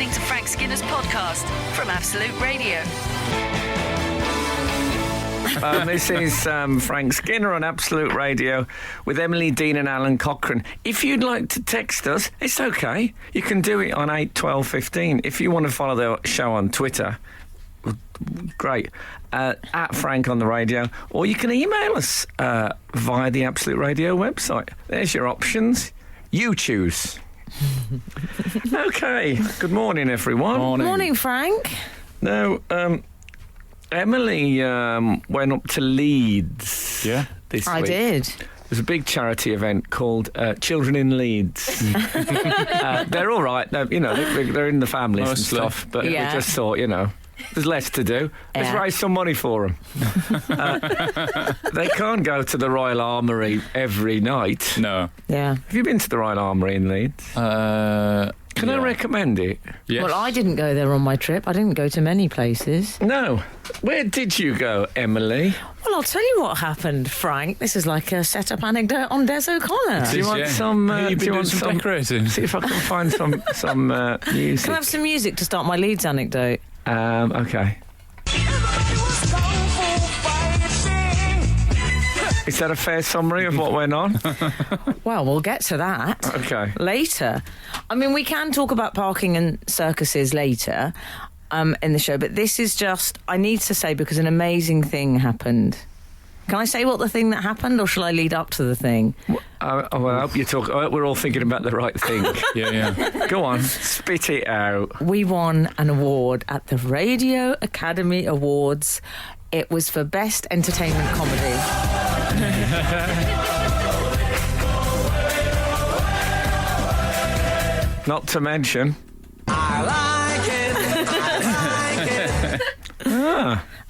listening to Frank Skinner's podcast from Absolute Radio. This is Frank Skinner on Absolute Radio with Emily Dean and Alan Cochrane. If you'd like to text us, it's okay. You can do it on 8 12 15. If you want to follow the show on Twitter, great, at Frank on the Radio, or you can email us via the Absolute Radio website. There's your options. You choose. Okay. Good morning, everyone. Morning, Frank. Now, Emily went up to Leeds this week. I did. There's a big charity event called Children in Leeds. They're all right. They're in the families and stuff, but we just thought, there's less to do. Let's raise some money for them. They can't go to the Royal Armoury every night. No. Yeah. Have you been to the Royal Armoury in Leeds? Can I recommend it? Yes. Well, I didn't go there on my trip. I didn't go to many places. No. Where did you go, Emily? Well, I'll tell you what happened, Frank. This is like a set-up anecdote on Des O'Connor. Do you want some? Do you want some decorating? See if I can find some music. Can I have some music to start my Leeds anecdote? Okay. Is that a fair summary of what went on? Well, we'll get to that Okay. later. I mean, we can talk about parking and circuses later in the show, but this is just, I need to say, because an amazing thing happened. Can I say what the thing that happened, or shall I lead up to the thing? I hope you talk. We're all thinking about the right thing. Yeah. Go on, spit it out. We won an award at the Radio Academy Awards. It was for Best Entertainment Comedy. Not to mention,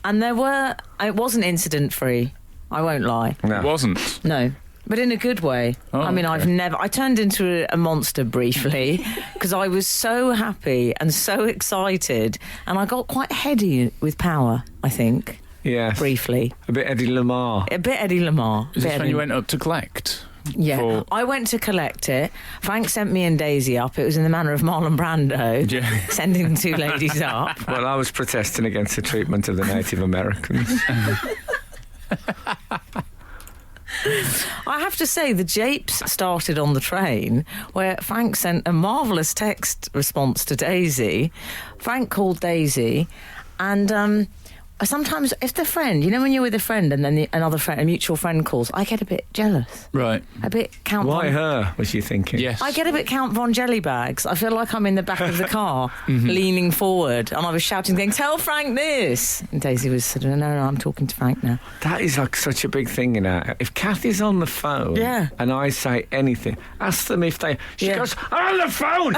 And it wasn't incident-free. I won't lie. no. It wasn't. No. But in a good way. Oh, I mean, okay. I turned into a monster briefly because I was so happy and so excited, and I got quite heady with power, I think, Yes. briefly. A bit Eddie Lamar. A bit Eddie Lamar. Is this Bit when Eddie- you went up to collect? Yeah. I went to collect it. Frank sent me and Daisy up. It was in the manner of Marlon Brando, Yeah. sending the two ladies up. Well, I was protesting against the treatment of the Native Americans. I have to say, the japes started on the train where Frank sent a marvellous text response to Daisy. Frank called Daisy, and sometimes if the friend, when you're with a friend and then another friend, a mutual friend calls, I get a bit jealous. Right. A bit Count Why Von... her, was you thinking? Yes. I get a bit Count Von Jellybags. I feel like I'm in the back of the car, leaning forward, and I was shouting things, tell Frank this. And Daisy was said, no, I'm talking to Frank now. That is like such a big thing in our... If Kathy's on the phone and I say anything, ask them if they... She goes, I'm on the phone!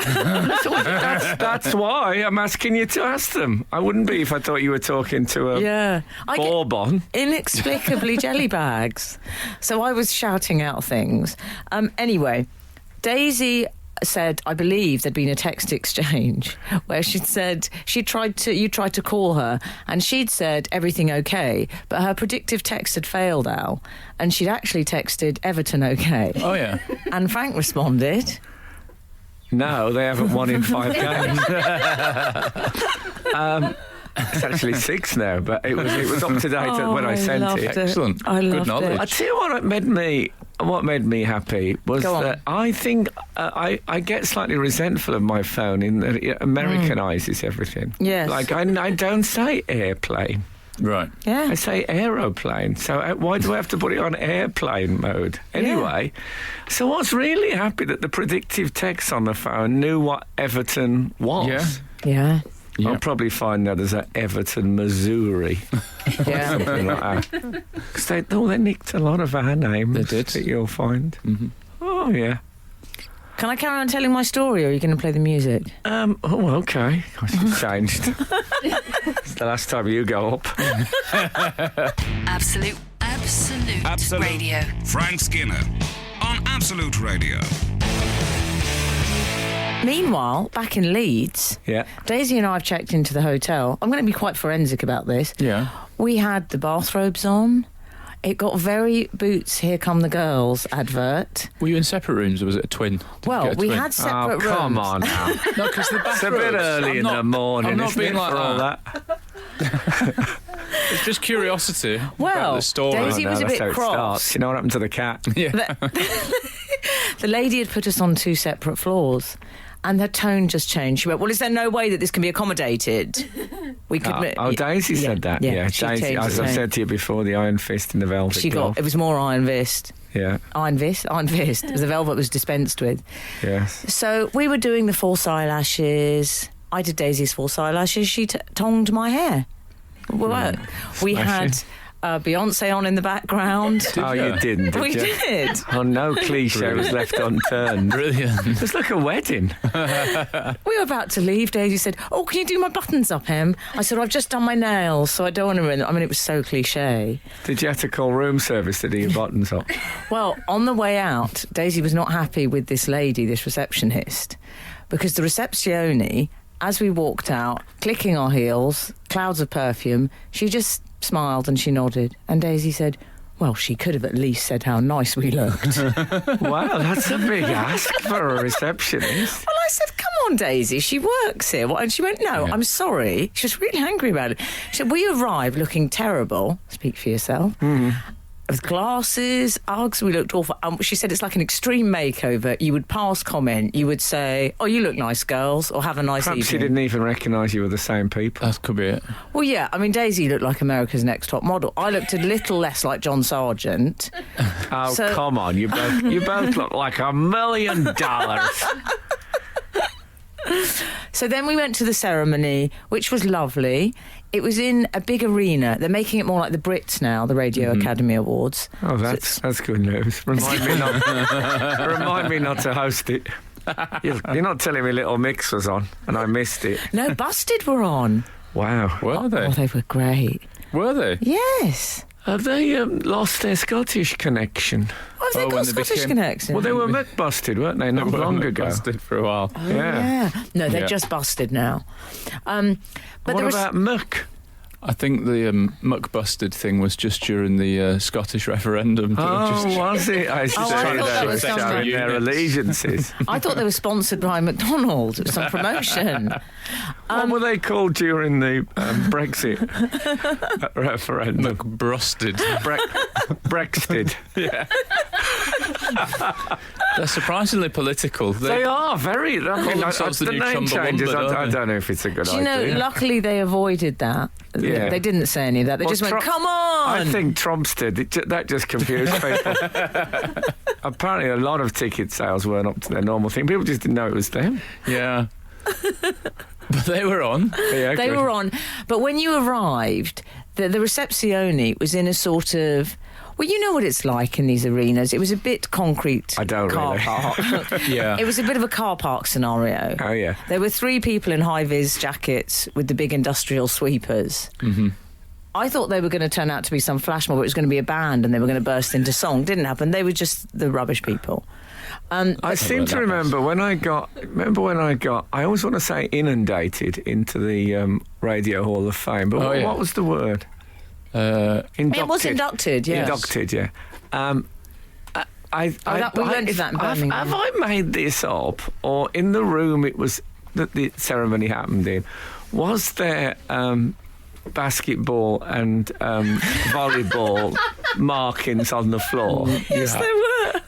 that's why I'm asking you to ask them. I wouldn't be if I thought you were talking to a I Bourbon. inexplicably jelly bags. So I was shouting out things. Anyway, Daisy said, I believe there'd been a text exchange where she'd said you tried to call her, and she'd said everything okay, but her predictive text had failed, Al, and she'd actually texted Everton okay. Oh, yeah. And Frank responded, No, they haven't won in 5 games. It's actually 6 now, but it was up to date when I sent loved it. Excellent. I Good loved knowledge. I tell you what made me happy was Go on. that I think I get slightly resentful of my phone in that it Americanises everything. Yes. Like I don't say airplane. Right. yeah. I say aeroplane, so why do I have to put it on airplane mode? Anyway, so I was really happy that the predictive text on the phone knew what Everton was. Yeah. Yeah. I'll probably find that there's an Everton, Missouri, Yeah. something like that. Because they nicked a lot of our names. They did. That you'll find. Mhm. Oh, yeah. Can I carry on telling my story, or are you going to play the music? Oh, okay. It's changed. It's the last time you go up. Absolute Radio. Frank Skinner on Absolute Radio. Meanwhile, back in Leeds, Yeah. Daisy and I have checked into the hotel. I'm going to be quite forensic about this. Yeah. We had the bathrobes on. It got very Boots, Here Come the Girls advert. Were you in separate rooms or was it a twin? Did you Well, get a we twin? had separate rooms. Come on now. No, because the It's a bit bathrooms, early in the morning, I'm not isn't being it, like for all that. that? It's just curiosity Well, about the story. Daisy was a that's bit how it cross. starts. You know what happened to the cat? Yeah. The lady had put us on 2 separate floors. And her tone just changed. She went, well, is there no way that this can be accommodated? We could. Daisy said that. Yeah, she Daisy, changed as the I tone. said to you before, the Iron Fist and the Velvet Glove. It was more Iron Fist. Yeah, Iron Fist. The velvet was dispensed with. yes. So we were doing the false eyelashes. I did Daisy's false eyelashes. She tongued my hair. We had Beyonce on in the background. You didn't, did We you? did. Oh, no cliche was left unturned. Brilliant. It was like a wedding. We were about to leave. Daisy said, oh, can you do my buttons up, Em? I said, I've just done my nails, so I don't want to... I mean, it was so cliche. Did you have to call room service to do your buttons up? Well, on the way out, Daisy was not happy with this lady, this receptionist, because the receptione, as we walked out, clicking our heels, clouds of perfume, she just smiled and she nodded. And Daisy said, well, she could have at least said how nice we looked. Wow, that's a big ask for a receptionist. Well, I said, come on, Daisy, she works here. And she went, no, Yeah. I'm sorry. She was really angry about it. She said, we arrived looking terrible. Speak for yourself. With glasses, Uggs, we looked awful. She said it's like an extreme makeover. You would pass comment. You would say, oh, you look nice, girls, or have a nice Perhaps she evening. didn't even recognise you were the same people. That could be it. Well, yeah, I mean, Daisy looked like America's Next Top Model. I looked a little less like John Sargent. Oh, So- come on. You both look like $1 million. So then we went to the ceremony, which was lovely. It was in a big arena. They're making it more like the Brits now, the Radio Academy Awards. Oh, that's good news. Remind me not to host it. You're not telling me Little Mix was on and I missed it. No, Busted were on. Wow. Were they? Oh, they were great. Were they? Yes. Have they lost their Scottish connection? Oh, they Oh, got when they Scottish became- connection. Well, they were McBusted, weren't they? Not long ago. Busted for a while. Yeah. No, they're Yeah. just busted now. But What there was about Muck? I think the Muck Busted thing was just during the Scottish referendum. They were Oh, just- was it? I I thought that was showing something. their allegiances. I thought they were sponsored by McDonald's. It was some promotion. What were they called during the Brexit referendum? Muck Brusted. Brexted. They're surprisingly political. They are very. I mean, themselves the the new name changes. Chumbawamba, don't I they? don't know if it's a good Do you know, idea. luckily they avoided that. Yeah. They didn't say any of that. They Well, just went, Trump- come on! I think Trump's did. That just confused people. Apparently, a lot of ticket sales weren't up to their normal thing. People just didn't know it was them. Yeah. But they were on. Yeah, They good. were on. But when you arrived, the receptione was in a sort of... Well, you know what it's like in these arenas. It was a bit concrete I don't car really. park. Yeah. It was a bit of a car park scenario. Oh yeah. There were 3 people in high-vis jackets with the big industrial sweepers. Mm-hmm. I thought they were going to turn out to be some flash mob. It was going to be a band and they were going to burst into song. Didn't happen. They were just the rubbish people. I seem to remember when I got. I always want to say inundated into the Radio Hall of Fame. But Oh, yeah. what was the word? It was inducted, yes. Inducted, yeah. We went to that in Birmingham. Have I made this up, or in the room it was that the ceremony happened in? Was there basketball and volleyball markings on the floor? Yes, there were.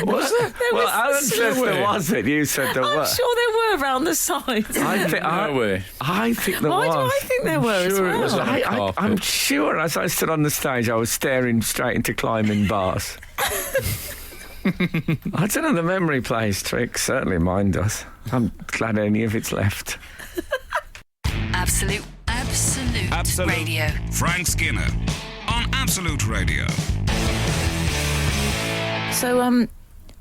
Was there? Well, Alan says there wasn't. You said there I'm were. sure there were around the sides. No way. I think there Why was. do I think there were as Sure it was well? on the carpet. I'm sure as I stood on the stage, I was staring straight into climbing bars. I don't know, the memory plays tricks. Certainly mine does. I'm glad any of it's left. Absolute Radio. Frank Skinner on Absolute Radio. So,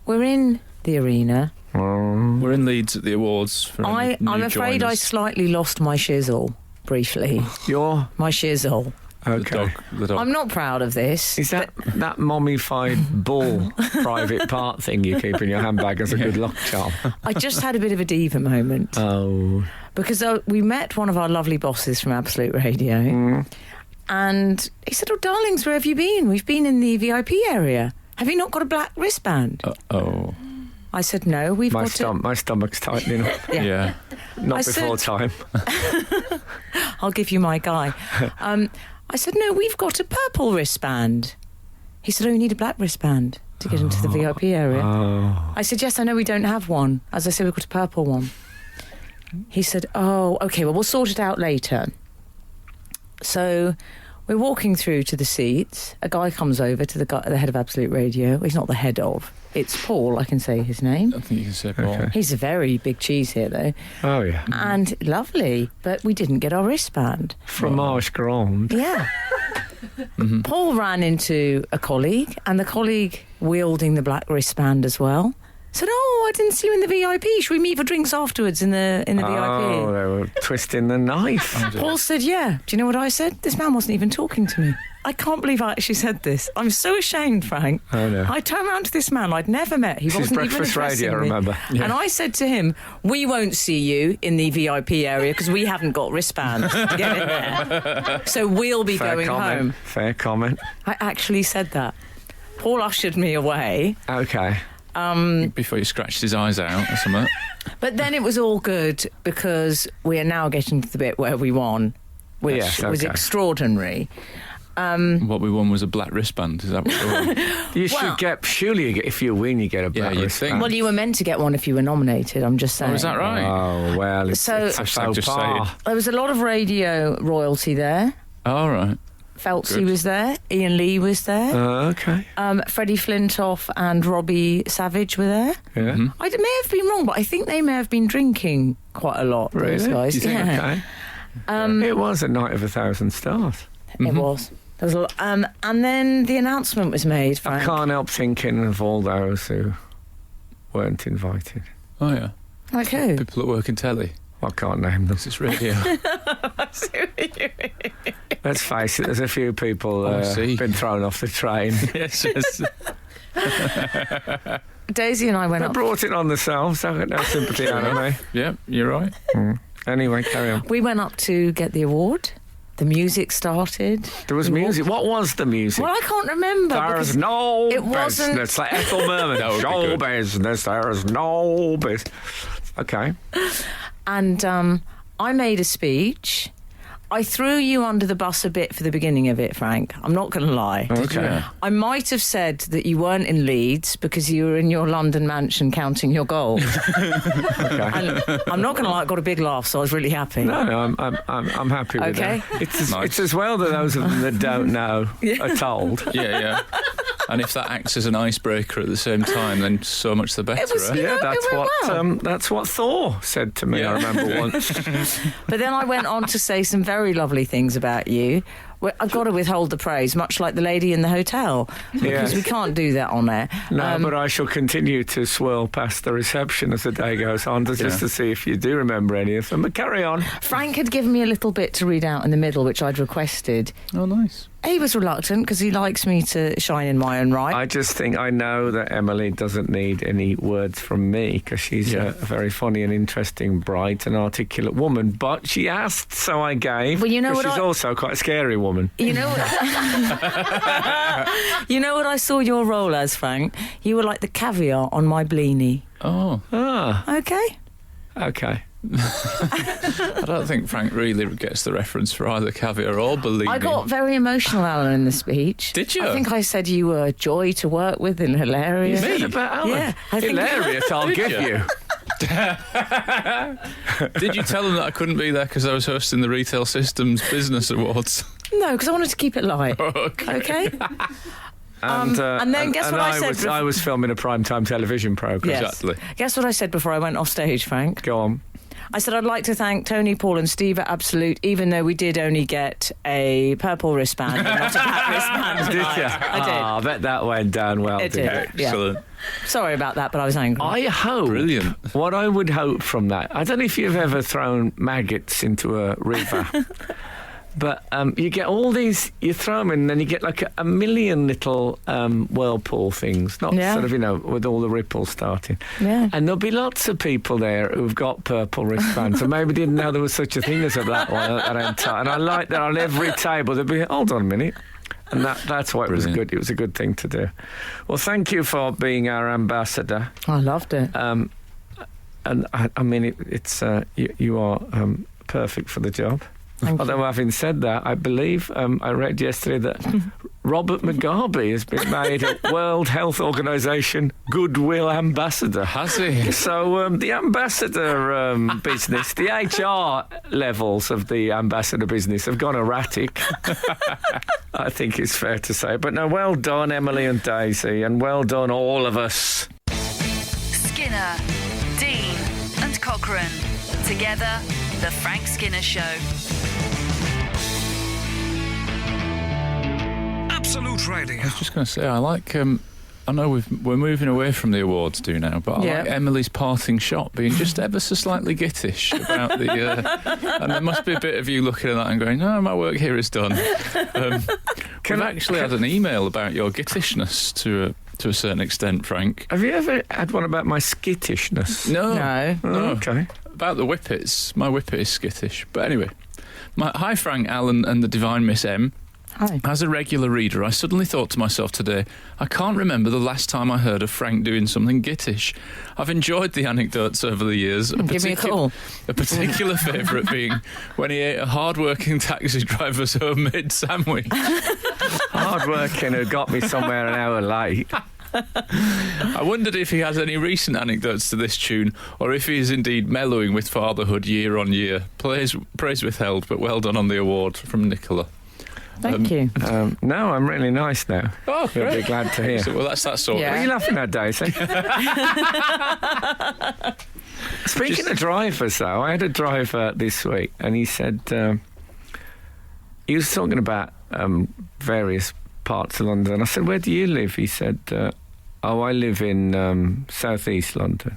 we're in the arena. We're in Leeds at the awards. For any I'm new afraid I joiners. slightly lost my shizzle, briefly. You're My shizzle. okay. The dog. I'm not proud of this. Is that mummified bull private part thing you keep in your handbag as a good luck charm? I just had a bit of a diva moment. Oh. Because we met one of our lovely bosses from Absolute Radio. And he said, "Oh, darlings, where have you been? We've been in the VIP area. Have you not got a black wristband?" Oh. I said, "No, we've got My stomach's tightening up. Yeah. Not I before said- time. I'll give you my guy." I said, "No, we've got a purple wristband." He said, "Oh, you need a black wristband to get into the VIP area." Oh. I said, "Yes, I know we don't have one. As I said, we've got a purple one." He said, "Oh, okay, well, we'll sort it out later." So we're walking through to the seats. A guy comes over to the head of Absolute Radio. He's not the head of. It's Paul, I can say his name. I think you can say Paul. Okay. He's a very big cheese here, though. Oh, yeah. And lovely, but we didn't get our wristband. Fromage grande. Yeah. Paul ran into a colleague, and the colleague wielding the black wristband as well said, "Oh, I didn't see you in the VIP. Should we meet for drinks afterwards in the Oh, VIP?" they were twisting the knife. Paul said, "Yeah." Do you know what I said? This man wasn't even talking to me. I can't believe I actually said this. I'm so ashamed, Frank. Oh, no. I turned around to this man I'd never met. He This is wasn't even breakfast addressing radio, me. remember? And I said to him, "We won't see you in the VIP area because we haven't got wristbands to get in there. So we'll be Fair going comment. home." Fair comment. I actually said that. Paul ushered me away. Okay. Before you scratched his eyes out or something. But then it was all good because we are now getting to the bit where we won, which Yes, was okay. extraordinary. What we won was a black wristband. Is that what we won? You Well- should get, surely if you win, you get a black you'd wristband. think. Well, you were meant to get one if you were nominated, I'm just saying. Oh, is that right? Oh, well, it's So- a Hashtag faux just pas. saying. There was a lot of radio royalty there. All right. Feltzy Good. was there. Ian Lee was there. Okay. Freddie Flintoff and Robbie Savage were there. Yeah. Mm-hmm. I may have been wrong, but I think they may have been drinking quite a lot, those Really? guys. Do you think? Yeah. Okay. It was a night of 1,000 stars. It was. There was a lot. And then the announcement was made, Frank. I can't help thinking of all those who weren't invited. Oh, yeah. Like who? People that work in telly. I can't name them. This is radio. Let's face it, there's a few people I see. been thrown off the train. Yes, yes. Daisy and I went They up. brought it on themselves. I got no sympathy out of me. Yeah, you're right. Anyway, carry on. We went up to get the award. The music started. There was We music. What was the music? Well, I can't remember. There's because no it wasn't- business. Like Ethel Merman. That would be Show good. business. There's no business. Okay. And I made a speech. I threw you under the bus a bit for the beginning of it, Frank. I'm not going to lie. Okay. I might have said that you weren't in Leeds because you were in your London mansion counting your gold. Okay. And I'm not going to lie, I got a big laugh, so I was really happy. No, I'm happy with Okay. that. It's Nice. it's as well that those of them that don't know are told. Yeah, yeah. And if that acts as an icebreaker at the same time, then so much the better. It was- eh? You know, Yeah, it went well. that's what Thor said to me. Yeah. I remember once. But then I went on to say some very lovely things about you. Well, I've got to withhold the praise, much like the lady in the hotel, because Yes. we can't do that on air. No, but I shall continue to swirl past the reception as the day goes on, just to see if you do remember any of them. But carry on. Frank had given me a little bit to read out in the middle, which I'd requested. Oh, nice. He was reluctant because he likes me to shine in my own right. I just think I know that Emily doesn't need any words from me because she's a very funny and interesting, bright and articulate woman. But she asked, so I gave. Well, you know 'cause what she's also quite a scary woman. You know what? You know what I saw your role as, Frank? You were like the caviar on my blini. Oh, Ah, Okay. okay. I don't think Frank really gets the reference for either caviar or bellini. I got very emotional, Alan, in the speech. Did you? I think I said you were a joy to work with and hilarious. You said about Alan. Yeah, I think- Hilarious, I'll Did give you? you. Did you tell him that I couldn't be there because I was hosting the Retail Systems Business Awards? No, because I wanted to keep it light. Okay. Okay? And then guess what I said I was filming a primetime television programme. Yes. Exactly. Guess what I said before I went off stage, Frank? Go on. I said I'd like to thank Tony, Paul and Steve at Absolute, even though we did only get a purple wristband and not a black wristband. Did you? I did. I bet that went down well, It didn't did. it? Yeah. Excellent. Sorry about that, but I was angry. I hope. Brilliant. What I would hope from that, I don't know if you've ever thrown maggots into a river, But you get all these, you throw them in, and then you get like a million little whirlpool things, not sort of, with all the ripples starting. Yeah. And there'll be lots of people there who've got purple wristbands and maybe didn't know there was such a thing as a black one around time. And I like that on every table there'll be, hold on a minute. And that's why it was good. It was a good thing to do. Well, thank you for being our ambassador. I loved it. And I mean, you are perfect for the job. Although having said that, I believe I read yesterday that Robert Mugabe has been made a World Health Organization Goodwill Ambassador. Has he? So the ambassador business, the HR levels of the ambassador business have gone erratic. I think it's fair to say. But no, well done, Emily and Daisy, and well done, all of us. Skinner, Dean, and Cochrane. Together, The Frank Skinner Show. Absolute Radio. I was just going to say, I like. I know we're moving away from the awards now, but I like Emily's parting shot being just ever so slightly gittish about the. And there must be a bit of you looking at that and going, "No, my work here is done." We've actually had an email about your gittishness to a certain extent, Frank. Have you ever had one about my skittishness? No. Oh, okay. About the whippets. My whippet is skittish. But anyway, hi Frank, Alan and the Divine Miss M. Hi. As a regular reader, I suddenly thought to myself today, I can't remember the last time I heard of Frank doing something gittish. I've enjoyed the anecdotes over the years. Give me a call. A particular favourite being when he ate a hard-working taxi driver's homemade sandwich. Hard-working who got me somewhere an hour late. I wondered if he has any recent anecdotes to this tune, or if he is indeed mellowing with fatherhood year on year. Praise withheld, but well done on the award from Nicola. Thank you. No, I'm really nice now. Oh, You'll be glad to hear. Well, that's that sort. Yeah. What are you laughing at, Daisy? Speaking of drivers, though, I had a driver this week, and he said he was talking about various parts of London. I said, "Where do you live?" He said, "Oh, I live in southeast London."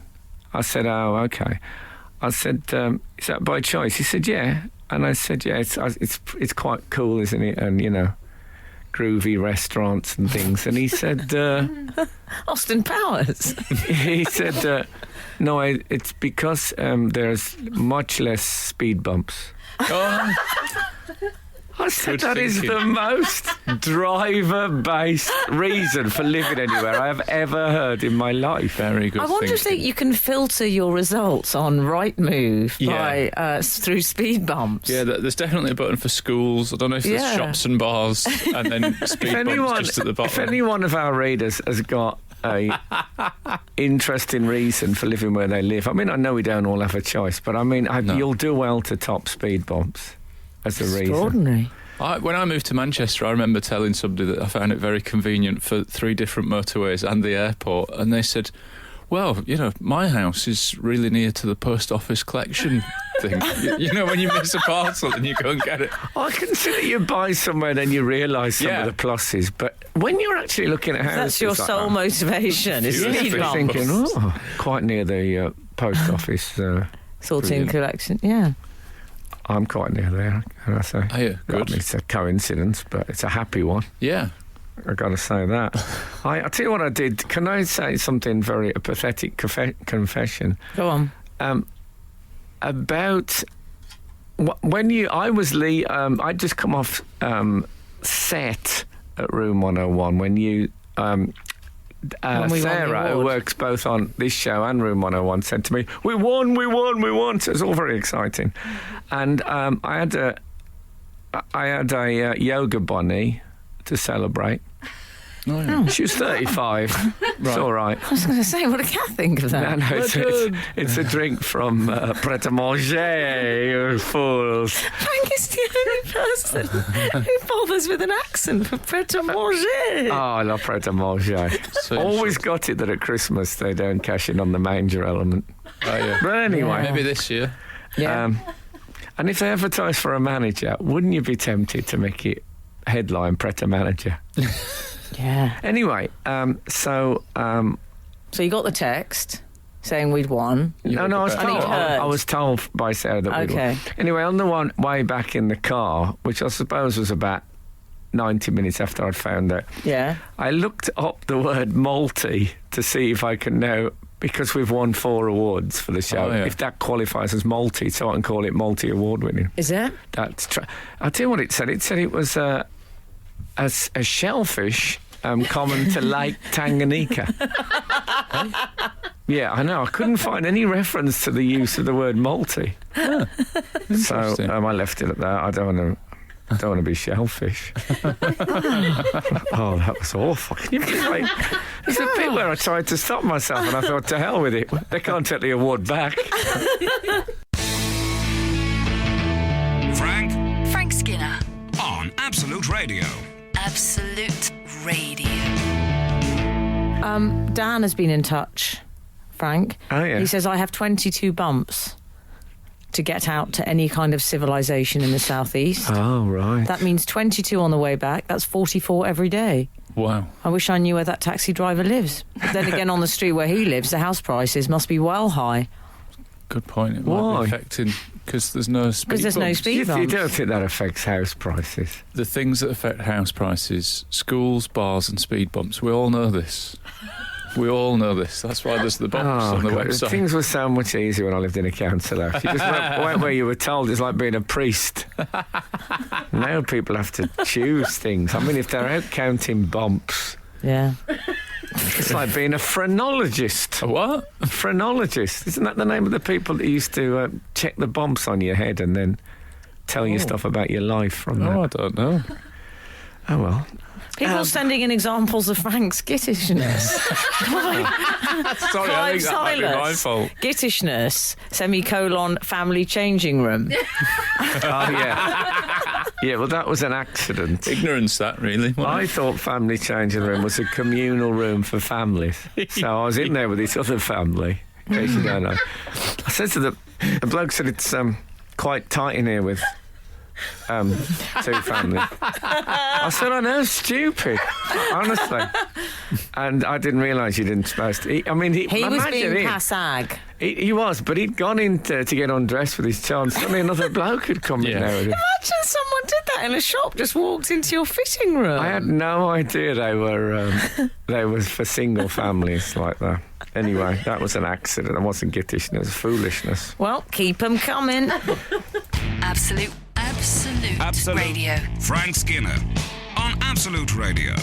I said, "Oh, okay." I said, "Is that by choice?" He said, "Yeah." And I said, "Yeah, it's quite cool, isn't it? And groovy restaurants and things." And he said, Austin Powers. he said, "No, it's because there's much less speed bumps." Oh. I said, Good that is thinking. the most driver-based reason for living anywhere I have ever heard in my life. Very good. I wonder if you can filter your results on Rightmove by through speed bumps. Yeah, there's definitely a button for schools. I don't know if there's shops and bars, and then speed bumps just at the bottom. If any one of our readers has got a interesting reason for living where they live, I mean, I know we don't all have a choice, but I mean, you'll do well to top speed bumps as a reason. Extraordinary. When I moved to Manchester, I remember telling somebody that I found it very convenient for 3 different motorways and the airport, and they said, "Well, my house is really near to the post office collection thing. When you miss a parcel and you go and get it." I can see that you buy somewhere and then you realise some of the pluses, but when you're actually looking at houses, That's your sole motivation, is speed you're bumps. thinking, quite near the post office. Sorting collection, yeah. I'm quite near there, can I say? Oh, yeah, good. It's a coincidence, but it's a happy one. Yeah. I've got to say that. I'll tell you what I did. Can I say something a pathetic confession? Go on. About when I'd just come off set at Room 101 when you... Sarah, who works both on this show and Room 101, said to me, we won. So it was all very exciting. And I had a yoga bunny to celebrate. Oh, yeah. She was 35. It's all right. I was going to say, what did Kat think of that? No, it's a drink from Pret a Manger, you fools. Frank is the only person who bothers with an accent for Pret a Manger. Oh, I love Pret a Manger. Always got it that at Christmas they don't cash in on the manger element. Oh, yeah. But anyway. Maybe this year. Yeah. And if they advertise for a manager, wouldn't you be tempted to make it headline Pret a Manager? Yeah. Anyway, so you got the text saying we'd won. No, I was And he'd told. heard. I was told by Sarah that we'd Okay. won. Anyway, on the way back in the car, which I suppose was about 90 minutes after I'd found out, Yeah. I looked up the word multi to see if I can know, because we've won 4 awards for the show, if that qualifies as multi, so I can call it multi-award winning. Is it? That's I'll tell you what it said. It said it was a shellfish common to Lake Tanganyika. Yeah, I know. I couldn't find any reference to the use of the word multi. So I left it at that. I don't want to be shellfish. Oh, that was awful. Can you believe it? There's a bit where I tried to stop myself and I thought, to hell with it. They can't take the award back. Frank Skinner. on Absolute Radio. Absolute Radio. Dan has been in touch, Frank. Oh, yeah. He says, I have 22 bumps to get out to any kind of civilization in the southeast. Oh, right. That means 22 on the way back. That's 44 every day. Wow. I wish I knew where that taxi driver lives. But then again, on the street where he lives, the house prices must be well high. Good point. It Why? might be affecting because there's no speed Because there's no bumps. speed You bumps. don't think that affects house prices? The things that affect house prices, schools, bars and speed bumps. We all know this. We all know this. That's why there's the bumps on the God, website. things were so much easier when I lived in a council house. You just went where you were told. It's like being a priest. Now people have to choose things. I mean, if they're out counting bumps, Yeah. it's like being a phrenologist. A what? Phrenologist. Isn't that the name of the people that used to check the bumps on your head and then tell you stuff about your life from Oh, I that? don't know. Oh, well. People sending in examples of Frank's gittishness. Sorry, I Clive think that might be my Silas. fault. Gittishness, family changing room. Oh, yeah. Yeah, well, that was an accident. Ignorance, that really. I thought family changing room was a communal room for families. So I was in there with this other family, in case you don't know. I said to the bloke said it's quite tight in here with 2 families. I said, I know, stupid, honestly. And I didn't realise you didn't supposed to. He He was being passag. He was, but he'd gone in to get undressed with his child, and suddenly another bloke had come in Yeah. there with him. Imagine someone did that in a shop, just walked into your fitting room. I had no idea they were for single families like that. Anyway, that was an accident. It wasn't gittishness, it was foolishness. Well, keep them coming. Absolute Radio. Frank Skinner on Absolute Radio.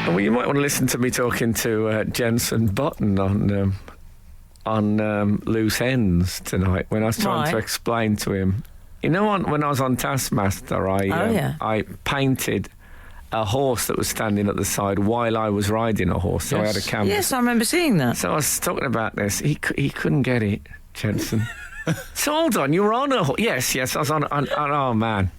Well, you might want to listen to me talking to Jensen Button on Loose Ends tonight when I was trying to Right. explain to him. You know, when I was on Taskmaster, I painted a horse that was standing at the side while I was riding a horse, so I had a canvas. Yes, I remember seeing that. So I was talking about this. He couldn't get it, Jensen. So hold on, you were on a horse? Yes, I was on. Oh man.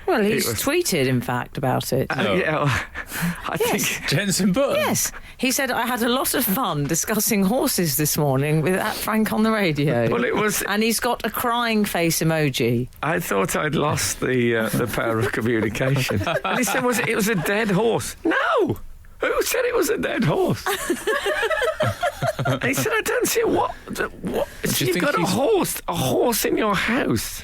Well, he's was- tweeted, in fact, about it. No. Yeah, well, I Yes. think. Jensen Button. Yes, he said, I had a lot of fun discussing horses this morning with Frank on the radio. Well, it was. And he's got a crying face emoji. I thought I'd lost the power of communication. And he said, it was a dead horse? No! Who said it was a dead horse? And he said, I don't see what. Do you You've think got he's- a horse in your house.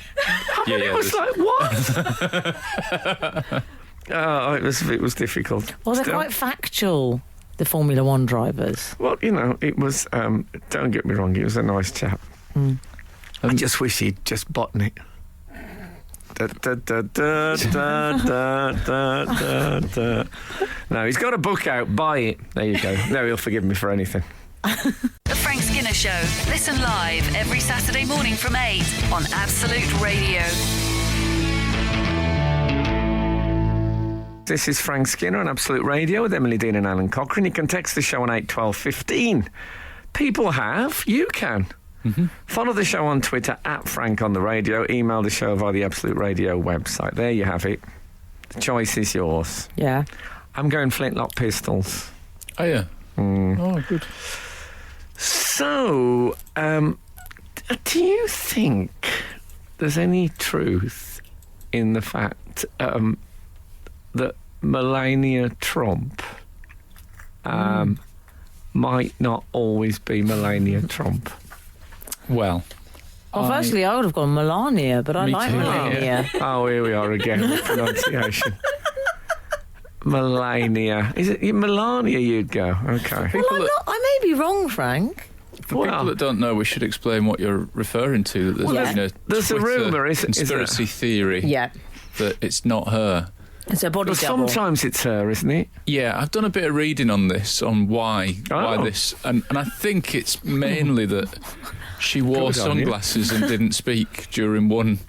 Yeah, It was like, what? Oh, it was difficult. Well, they're Still. quite factual, the Formula One drivers. Well, it was. Don't get me wrong, he was a nice chap. I just wish he'd just button it. Da, da, da, da, da, da, da, da, da. No, he's got a book out. Buy it. There you go. No, he'll forgive me for anything. The Frank Skinner Show. Listen live every Saturday morning from 8 on Absolute Radio. This is Frank Skinner on Absolute Radio with Emily Dean and Alan Cochrane. You can text the show on 81215. People have. You can. Follow the show on Twitter at Frank on the Radio. Email the show via the Absolute Radio website. There you have it. The choice is yours. Yeah. I'm going Flintlock Pistols. Oh, yeah. Oh, good. So, do you think there's any truth in the fact that Melania Trump might not always be Melania Trump? Well, firstly, I would have gone Melania, but I Me like too. Melania. Oh, here we are again with pronunciation. Melania. Is it Melania you'd go? Okay. Well, I may be wrong, Frank. For people that don't know, we should explain what you're referring to. That there's a rumour, conspiracy theory that it's not her. It's a body double. Sometimes it's her, isn't it? Yeah, I've done a bit of reading on this, on why this, and I think it's mainly that she wore sunglasses and didn't speak during one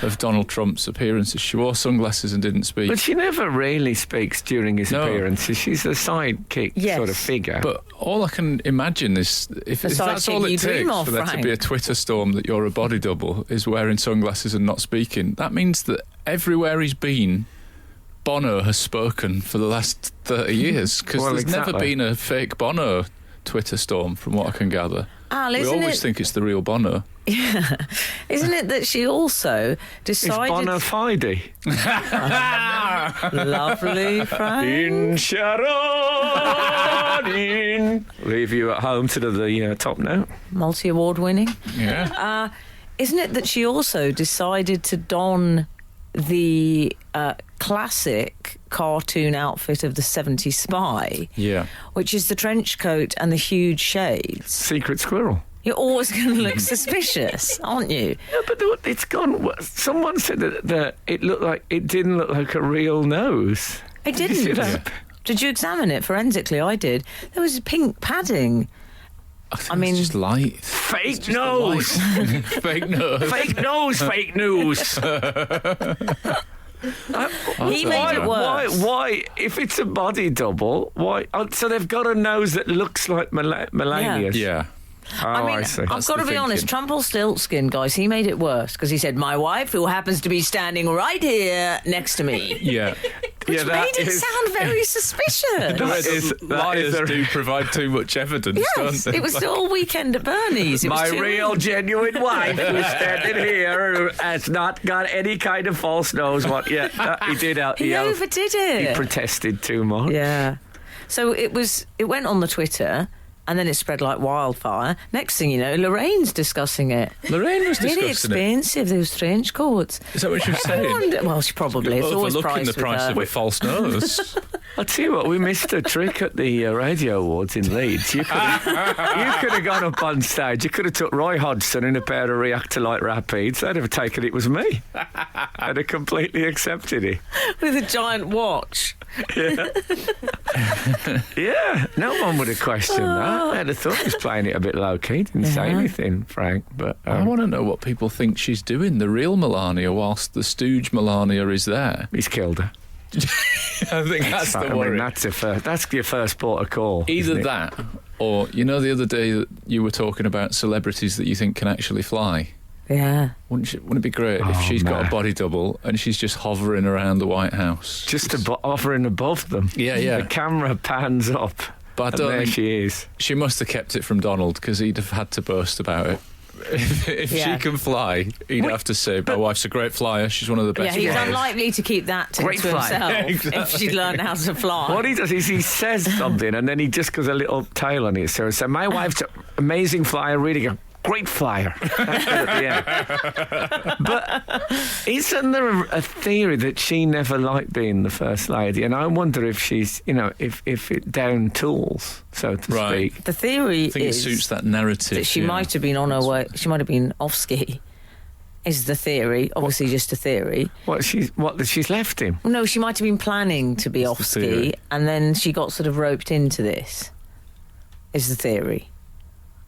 of Donald Trump's appearances. She wore sunglasses and didn't speak. But she never really speaks during his appearances. She's a sidekick sort of figure. But all I can imagine is if that's all it takes for there to be a Twitter storm that you're a body double, is wearing sunglasses and not speaking. That means that everywhere he's been, Bono has spoken for the last 30 years, because there's never been a fake Bono Twitter storm, from what I can gather. We always think it's the real Bono. Yeah. Isn't it that she also decided... It's bona fide. Lovely, Frank. In Sharon. Leave you at home to the top note. Multi-award winning. Yeah. Isn't it that she also decided to don the classic cartoon outfit of the 70s spy? Yeah. Which is the trench coat and the huge shades. Secret squirrel. You're always going to look suspicious, aren't you? Yeah, but it's gone. Someone said that it didn't look like a real nose. It didn't. Did you see that? Did you examine it forensically? I did. There was pink padding. I mean, it's just light. Fake nose. Fake nose. Fake nose. Fake news. He made it worse. Why? If it's a body double, why? So they've got a nose that looks like Melania's. Yeah. Oh, I see. I've got to be honest, Trumpelstiltskin, guys, he made it worse because he said, my wife, who happens to be standing right here next to me. Yeah. Which made it sound very suspicious. Liars do provide too much evidence, don't they? It was all Weekend at Bernie's. My real, genuine wife who's standing here who has not got any kind of false nose. He did out. He overdid it. He protested too much. Yeah. So it went on the Twitter. And then it spread like wildfire. Next thing you know, Lorraine's discussing it. Lorraine was discussing really expensive, those trench coats. Is that what she was saying? Well, she probably. It's always overlooking the price of a false nose. I'll tell you what, we missed a trick at the Radio Awards in Leeds. You could have gone up on stage. You could have took Roy Hodgson in a pair of reactor-like rapids. They'd have taken it was me. I'd have completely accepted it. With a giant watch. Yeah. Yeah, no one would have questioned that. I'd have thought he was playing it a bit low-key. Didn't say anything, Frank. But I want to know what people think she's doing, the real Melania, whilst the stooge Melania is there. He's killed her. I think that's the worry. That's your first port of call. Either that, or, the other day that you were talking about celebrities that you think can actually fly. Yeah. Wouldn't it be great if she's got a body double and she's just hovering around the White House? Just hovering above them. Yeah. The camera pans up. But there she is. She must have kept it from Donald, because he'd have had to boast about it. If she can fly, he'd have to say, my wife's a great flyer, she's one of the best. Yeah, he's unlikely to keep that to himself if she'd learned how to fly. What he does is he says something and then he just goes a little tail on it. So my wife's an amazing flyer, really a great flyer. That's good at the end. But isn't there a theory that she never liked being the First Lady? And I wonder if she's, if it down tools, so to speak. The theory I think it suits that narrative. That she might have been on her way, she might have been off ski, is the theory. Obviously just a theory. That she's left him? No, she might have been planning to be off ski and then she got sort of roped into this, is the theory.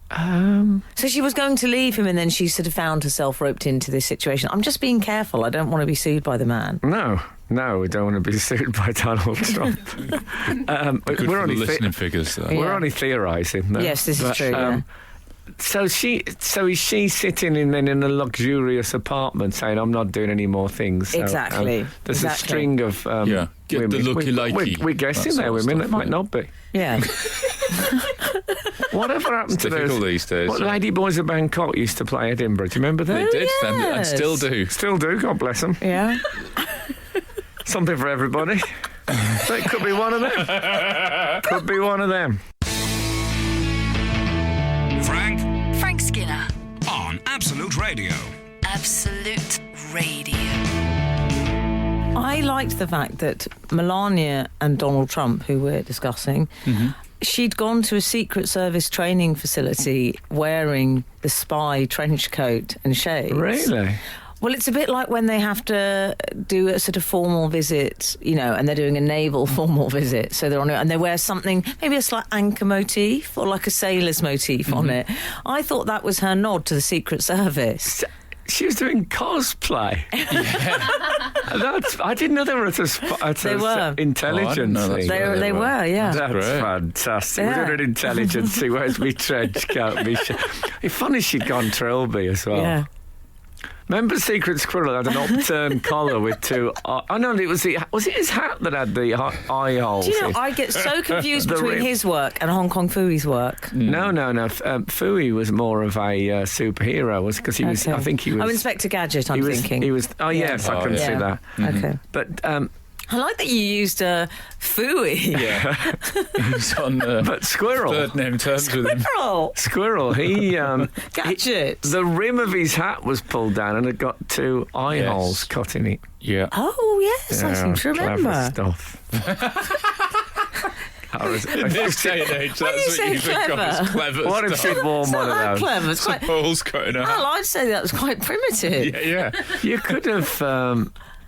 So she was going to leave him and then she sort of found herself roped into this situation. I'm just being careful. I don't want to be sued by the man. No, we don't want to be sued by Donald Trump. We're only listening figures, though. We're only theorising, though. Yes, this is true, So is she sitting in a luxurious apartment saying, I'm not doing any more things? So, exactly. There's a string of get women. The lucky likey. We're guessing they're women that might not be. Yeah. Whatever happened to those? These days. What Lady Boys of Bangkok used to play Edinburgh? Do you remember that? They did, and still do. Still do, God bless them. Yeah. Something for everybody. That could be one of them. Could be one of them. Absolute Radio. Absolute Radio. I liked the fact that Melania and Donald Trump, who we're discussing, she'd gone to a Secret Service training facility wearing the spy trench coat and shades. Really? Well, it's a bit like when they have to do a sort of formal visit, you know, and they're doing a naval formal visit. So they're on it, and they wear something, maybe a slight anchor motif or like a sailor's motif on it. I thought that was her nod to the Secret Service. She was doing cosplay. I didn't know they were at a intelligence thing. They were, yeah. That's great. fantastic. Yeah. We're doing an intelligence thing. Where's me trench coat? It's funny she'd gone Trilby as well. Yeah. Remember Secret Squirrel had an upturned collar with two... Oh, no, was it his hat that had the eye holes? Do you know, I get so confused The between rim. his work and Hong Kong Phooey's work. No. Fooey was more of a superhero, because he was... I think he was... Oh, Inspector Gadget, I'm thinking. He was... Oh, yes, I can see that. Okay. But... I like that you used Phooey. Yeah. He's on but Squirrel... third name terms with him. Squirrel, he... Gadget. The rim of his hat was pulled down and it got two eye holes cut in it. Yeah. Oh, yes, I seem to remember. Clever stuff. In this day and age, that's When you what say you think of as clever What if stuff. she'd worn It's one not that of those? clever. It's quite... Holes cutting out. Well, I'd say that was quite primitive. Yeah. You could have...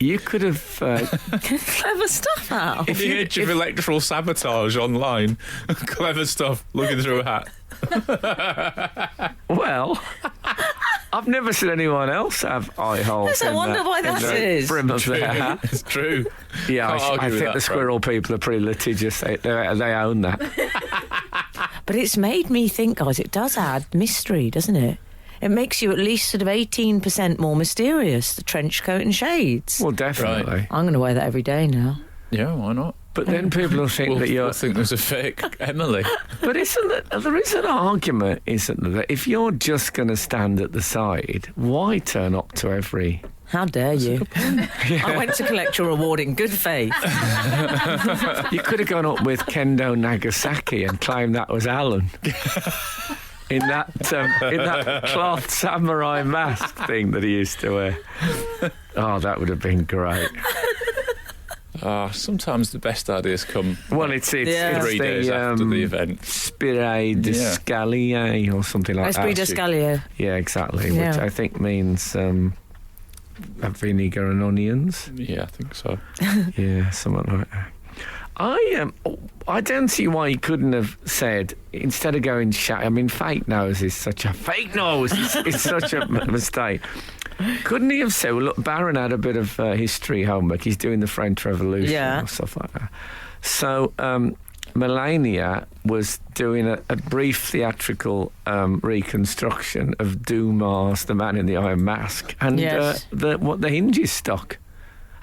Clever stuff out. In the age of electoral sabotage online, clever stuff, looking through a hat. Well, I've never seen anyone else have eye holes. Yes, I wonder why that is. Brim of their hat. It's true. Yeah, Can't I argue with think that, the squirrel people are pretty litigious. They own that. But it's made me think, guys, it does add mystery, doesn't it? It makes you at least sort of 18% more mysterious, the trench coat and shades. Well, definitely. Right. I'm going to wear that every day now. Yeah, why not? But then people will think that you're... We'll think there's a fake Emily. But there is an argument, isn't there, that if you're just going to stand at the side, why turn up to every... How dare you? I went to collect your award in good faith. You could have gone up with Kendo Nagasaki and claimed that was Alan. In that cloth samurai mask thing that he used to wear. Oh, that would have been great. Sometimes the best ideas come Well, it's 3 days after the event. Esprit d'escalier or something like Esprit that. d'escalier. Yeah, exactly. Yeah. Which I think means vinegar and onions. Yeah, I think so. Yeah, something like that. I don't see why he couldn't have said, instead of going fake nose is such a it's such a mistake. Couldn't he have said, well, look, Barron had a bit of history homework. He's doing the French Revolution or stuff like that. So Melania was doing a brief theatrical reconstruction of Dumas, The Man in the Iron Mask, and the hinges stuck.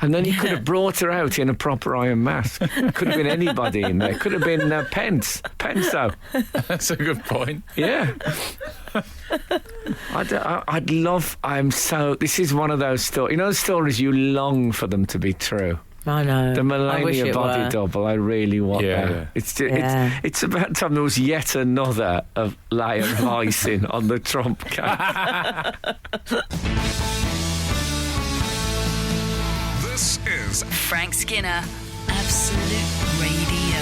And then you could have brought her out in a proper iron mask. Could have been anybody in there. Could have been Pence. Penso. That's a good point. Yeah. I'd love... This is one of those stories. You know the stories you long for them to be true? I know. The Melania body double, I really want that. Yeah. It's about time there was yet another layer of icing on the Trump cake. This is Frank Skinner, Absolute Radio.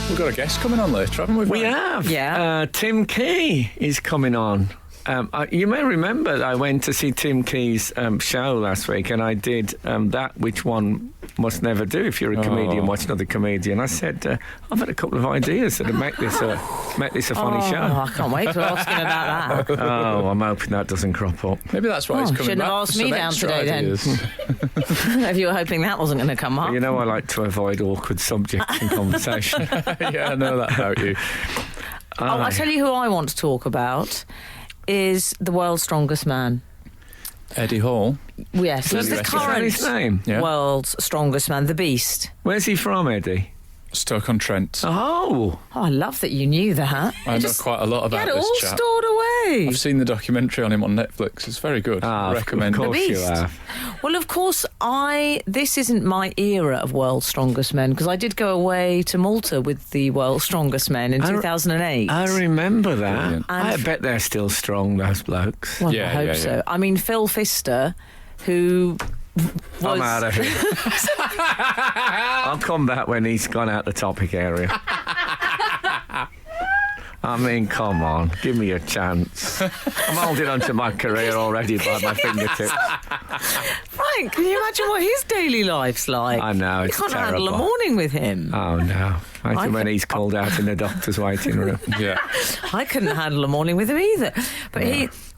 We've got a guest coming on later, haven't we? We have. Yeah. Tim Key is coming on. You may remember that I went to see Tim Key's show last week, and I did that which one must never do if you're a comedian watching another comedian. I said, I've had a couple of ideas that would make this a funny show. I can't wait to ask him about that. Oh, I'm hoping that doesn't crop up. Maybe that's why he's coming shouldn't back. have asked for me some down extra today ideas. If you were hoping that wasn't going to come up. You know I like to avoid awkward subjects in conversation. Yeah, I know that about you. I'll tell you who I want to talk about is the world's strongest man. Eddie Hall. Yes, he's the Is that current his name? Yeah. world's strongest man, the Beast. Where's he from, Eddie? Stoke-on-Trent. Oh. I love that you knew that. I know quite a lot about Get it this all chap. stored away. I've seen the documentary on him on Netflix. It's very good. I recommend Of it. course The you Beast. have. Well, of course, this isn't my era of World's Strongest Men, because I did go away to Malta with the World's Strongest Men in 2008. I remember that. Brilliant. I bet they're still strong, those blokes. Well, Yeah, I hope yeah, so. yeah. I mean, Phil Pfister, who I'm out of here. I'll come back when he's gone out the topic area. I mean, come on, give me a chance. I'm holding on to my career already by my fingertips. Frank, can you imagine what his daily life's like? I know, it's You can't handle a terrible. morning with him. Oh, no. Imagine when can- he's called out in the doctor's waiting room. Yeah. I couldn't handle a morning with him either. But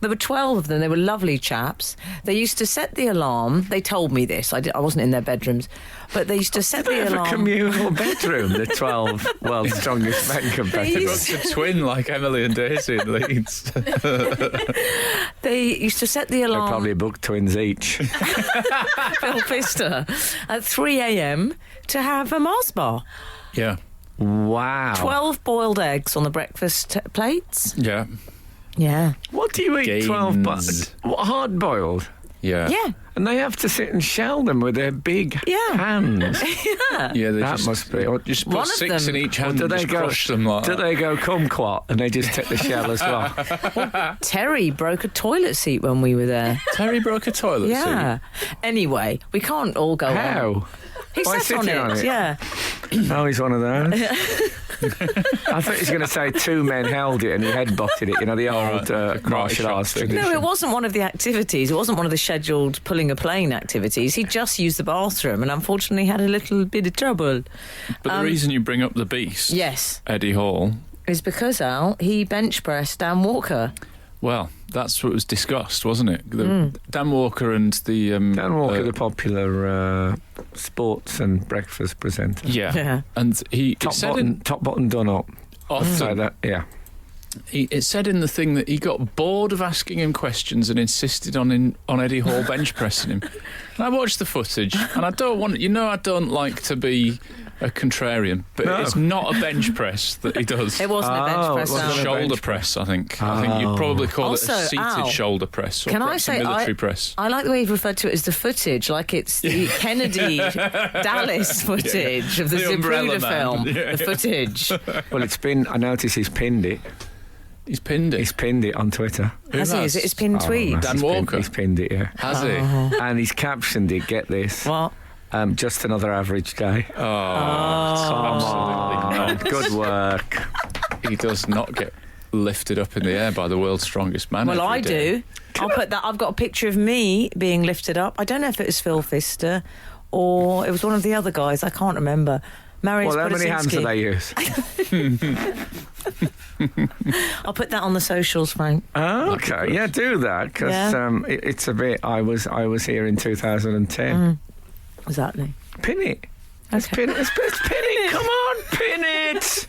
there were 12 of them. They were lovely chaps. They used to set the alarm. They told me this. I wasn't in their bedrooms. But they used to set They the have a alarm. communal bedroom, the 12 world's strongest men competitors. It's a twin like Emily and Daisy in Leeds. They used to set the They alarm. probably booked twins each. Phil Pfister at 3 a.m. to have a Mars bar. Yeah. Wow. 12 boiled eggs on the breakfast plates. Yeah. Yeah. What do you eat? Gains. 12 hard boiled? Yeah. Yeah. And they have to sit and shell them with their big Yeah. hands. Yeah, they That just, must be. just One put of 6 them- in each Or hand do and they just go? crush them like Do that. they go kumquat and they just take the shell as well? Terry broke a toilet seat when we were there. Terry broke a toilet Yeah. Anyway, we can't all go on. How? He By sat on sitting it. on it? Yeah. Oh, he's one of those. I thought he was going to say 2 men held it and he headbutted it. You know, the old martial arts thing. tradition. No, it wasn't one of the activities. It wasn't one of the scheduled pulling a plane activities. He just used the bathroom and unfortunately had a little bit of trouble. But the reason you bring up the Beast, Yes. Eddie Hall, Is because, Al, he bench pressed Dan Walker. well, that's what was discussed, wasn't it? Dan Walker and the... Dan Walker, the popular sports and breakfast presenter. Yeah. Yeah. And he it said Top button done up. often, So that, yeah. it said in the thing that he got bored of asking him questions and insisted on Eddie Hall bench pressing him. And I watched the footage, and I don't like to be a contrarian, but No. it's not a bench press that he does. It wasn't a bench Oh, press, it wasn't Al. a Shoulder bench press, I think. I think you'd probably call Also, it a seated Al, shoulder press, or can I perhaps say a military press. I like the way you've referred to it as the footage, like it's the Kennedy Dallas footage of the The Umbrella Zapruder Man. film. Yeah. The footage. Well, I noticed he's pinned it. He's pinned it. He's pinned it on Twitter. Has he? Is it his pinned Oh, tweet? massive Dan pin- Walker. He's pinned it, yeah. Has he? And he's captioned it, get this, What? just another average day. Absolutely not. Good work. He does not get lifted up in the air by the world's strongest man. Well, every I day. do. I'll put that. I've got a picture of me being lifted up. I don't know if it was Phil Pfister or it was one of the other guys. I can't remember. Mariusz Well, how many hands do Podolski. they use? I'll put that on the socials, Frank. Oh, okay, yeah, do that because Yeah. it's a bit. I was here in 2010. Exactly. Pin it. Let's Okay. pin it. Let's pin it. Come on, pin it.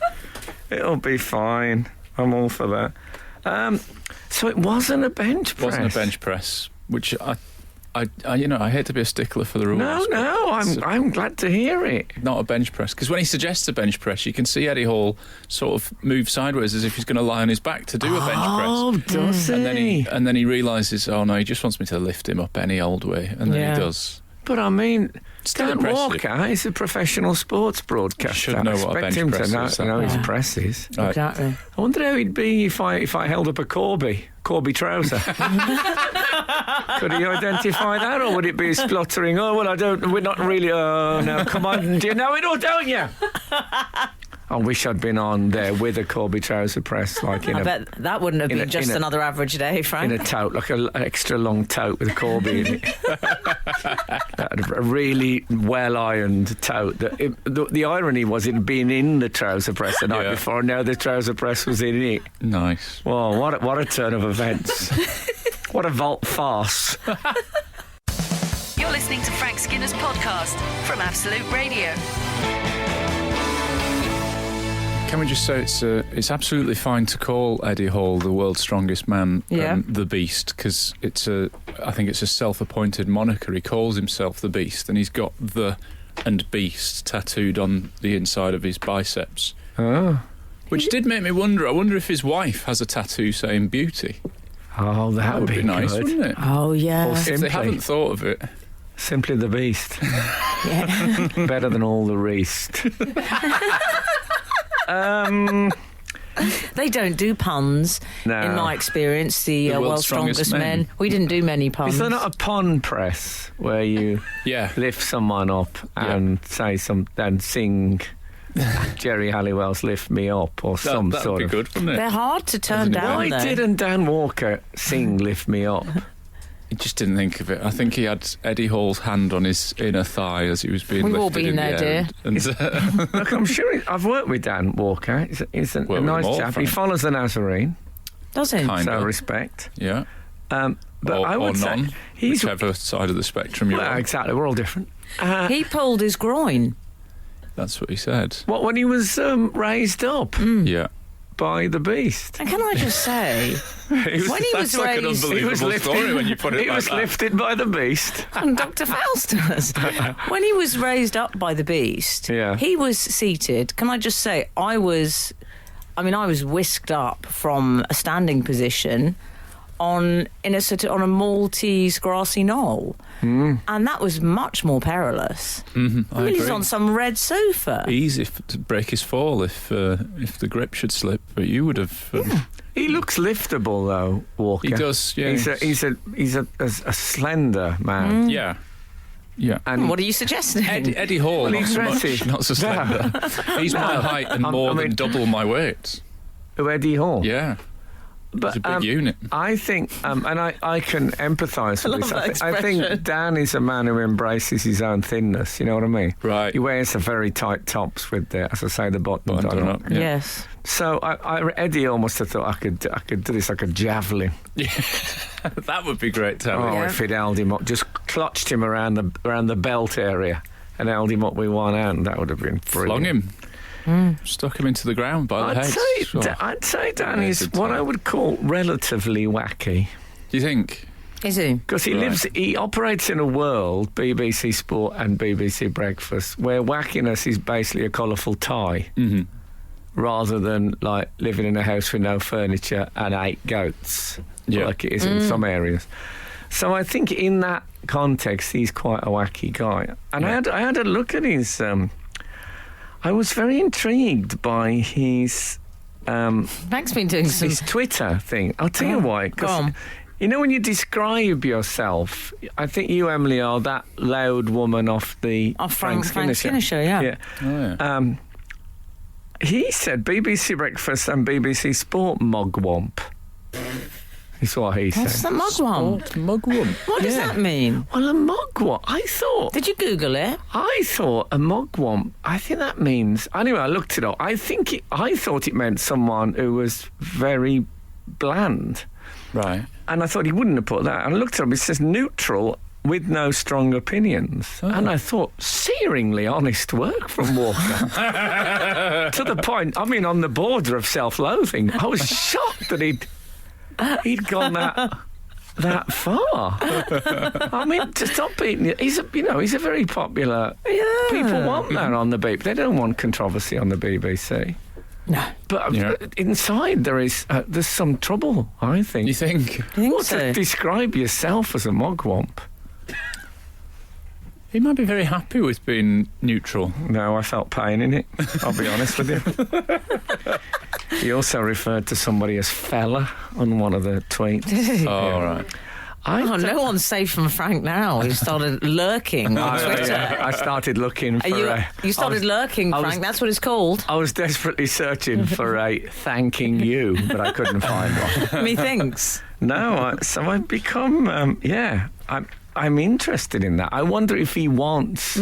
It'll be fine. I'm all for that. So it wasn't a bench press. Wasn't a bench press, which I hate to be a stickler for the rules. No, but I'm glad to hear it. not a bench press, because when he suggests a bench press, you can see Eddie Hall sort of move sideways as if he's going to lie on his back to do a bench Oh, press. does he? And then he realises, oh no, he just wants me to lift him up any old way, and then Yeah. he does. But I mean, Still Dan impressive. Walker is a professional sports broadcaster. Should know I what a expect bench him press to is, know his Yeah. presses. Right. Exactly. I wonder how he'd be if I held up a Corby trouser. Could he identify that, or would it be spluttering? Oh well, we're not really. Oh no, come on, do you know it or don't you? I wish I'd been on there with a Corby trouser press, like in I a bet that wouldn't have in been a- just in a- another average day, Frank. in a tote, like an extra long tote with a Corby in it. A really well ironed tote. The irony was it being in the trouser press the night Yeah. before. And now the trouser press was in it. Nice. Well, what a turn of events! What a vault farce! You're listening to Frank Skinner's podcast from Absolute Radio. Can we just say it's absolutely fine to call Eddie Hall the world's strongest man, Yeah. the Beast, because I think it's a self-appointed moniker. He calls himself the Beast, and he's got the and beast tattooed on the inside of his biceps. Oh. Which did make me wonder. I wonder if his wife has a tattoo saying beauty. Oh, that would be nice, good. wouldn't it? Oh, yeah. Or If simply, they haven't thought of it. simply the beast. Yeah. Better than all the rest. They don't do puns, No. in my experience, the World's Strongest Men. We didn't do many puns. Is there not a pun press where you Yeah. lift someone up and say and sing Jerry Halliwell's "Lift Me Up" or some That'd sort be of? good, wouldn't it? They're hard to turn Isn't it? down, Why though. didn't Dan Walker sing "Lift Me Up"? He just didn't think of it. I think he had Eddie Hall's hand on his inner thigh as he was being We've all lifted been in there, the air. And, Look, I'm sure I've worked with Dan Walker. He's a Worked with nice him all, chap. He Frank. follows the Nazarene, Does he? Kind so of. respect. yeah. But or, I would or say none, he's whichever side of the spectrum you're well, on. exactly. We're all different. He pulled his groin. That's what he said. What when he was raised up Yeah. by the beast? And can I just say, when he was That's like an raised, unbelievable story when you put it He like was that. lifted by the beast. and Dr. Faustus, when he was raised up by the beast, Yeah. he was seated. Can I just say, I was whisked up from a standing position on a Maltese grassy knoll, and that was much more perilous. I I mean, he's agree. on some red sofa. Easy to break his fall if the grip should slip, but you would have. He looks liftable though, Walker. He does. Yeah. He's a slender man. Yeah. Yeah. And What are you suggesting? Eddie Hall, Well, not he's so much, dressy. not so slender. He's my height and more than double my weight. Eddie Hall. Yeah. But It's a big unit. I think, and I can empathise with love this. that I think expression. Dan is a man who embraces his own thinness. You know what I mean? Right. He wears the very tight tops with the, as I say, the button Button done up. up. Yeah. Yes. So Eddie almost have thought I could do this like a javelin. That would be great, Terry. Oh, Yeah. if he'd held him up, just clutched him around the belt area and held him up with one hand, that would have been Flung brilliant. him. Stuck him into the ground by the head. Sure. I'd say Dan Yeah, is good what time. I would call relatively wacky. Do you think? Is he? Because Right. he operates in a world, BBC Sport and BBC Breakfast, where wackiness is basically a colourful tie, Mm-hmm. rather than like living in a house with no furniture and 8 goats, Yeah. like it is in some areas. So I think in that context, he's quite a wacky guy. And Yeah. I had a look at his. I was very intrigued by his Frank's been doing some. his Twitter thing. I'll tell you why. Go on. You know, when you describe yourself, I think you, Emily, are that loud woman off the Frank Skinner show, yeah. Oh, yeah. He said BBC Breakfast and BBC Sport mugwump. Is what he What's said. that mugwump? Mugwump. What does Yeah. that mean? Well, a mugwump. I thought Did you Google it? a mugwump. I think that means. Anyway, I looked it up. I thought it meant someone who was very bland. Right. And I thought he wouldn't have put that. And I looked it up. It says neutral with no strong opinions. Oh. And I thought, searingly honest work from Walker. To the point, I mean, on the border of self-loathing. I was shocked that he'd gone that far. I mean, to stop beating it, he's a very popular. Yeah. People want that on the BBC. They don't want controversy on the BBC. No. But Yeah. inside there's some trouble, I think. You think? You think Well, so? to describe yourself as a mugwump. He might be very happy with being neutral. No, I felt pain in it. I'll be honest with you. He also referred to somebody as fella on one of the tweets. Oh, all right. Oh, no one's safe from Frank now. He started lurking on Twitter. I started looking for You started lurking, I was- Frank. That's what it's called. I was desperately searching for a thanking you, but I couldn't find one. Methinks. No, so I've become, I'm interested in that. I wonder if he wants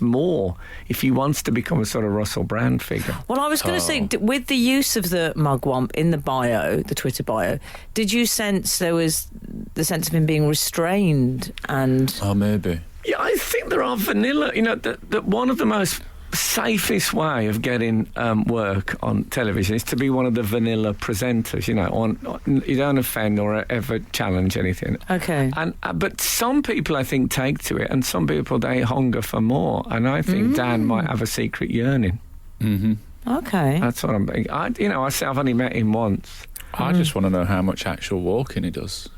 more, if he wants to become a sort of Russell Brand figure. Well, I was going to say, with the use of the mugwump in the bio, the Twitter bio, did you sense there was the sense of him being restrained and... Oh, maybe. Yeah, I think there are vanilla, that one of the most safest way of getting work on television is to be one of the vanilla presenters. You know, you don't offend or ever challenge anything. Okay. And but some people, I think, take to it, and some people they hunger for more. And I think Dan might have a secret yearning. Mm-hmm. Okay. That's what I'm thinking. I say I've only met him once. I just want to know how much actual walking he does.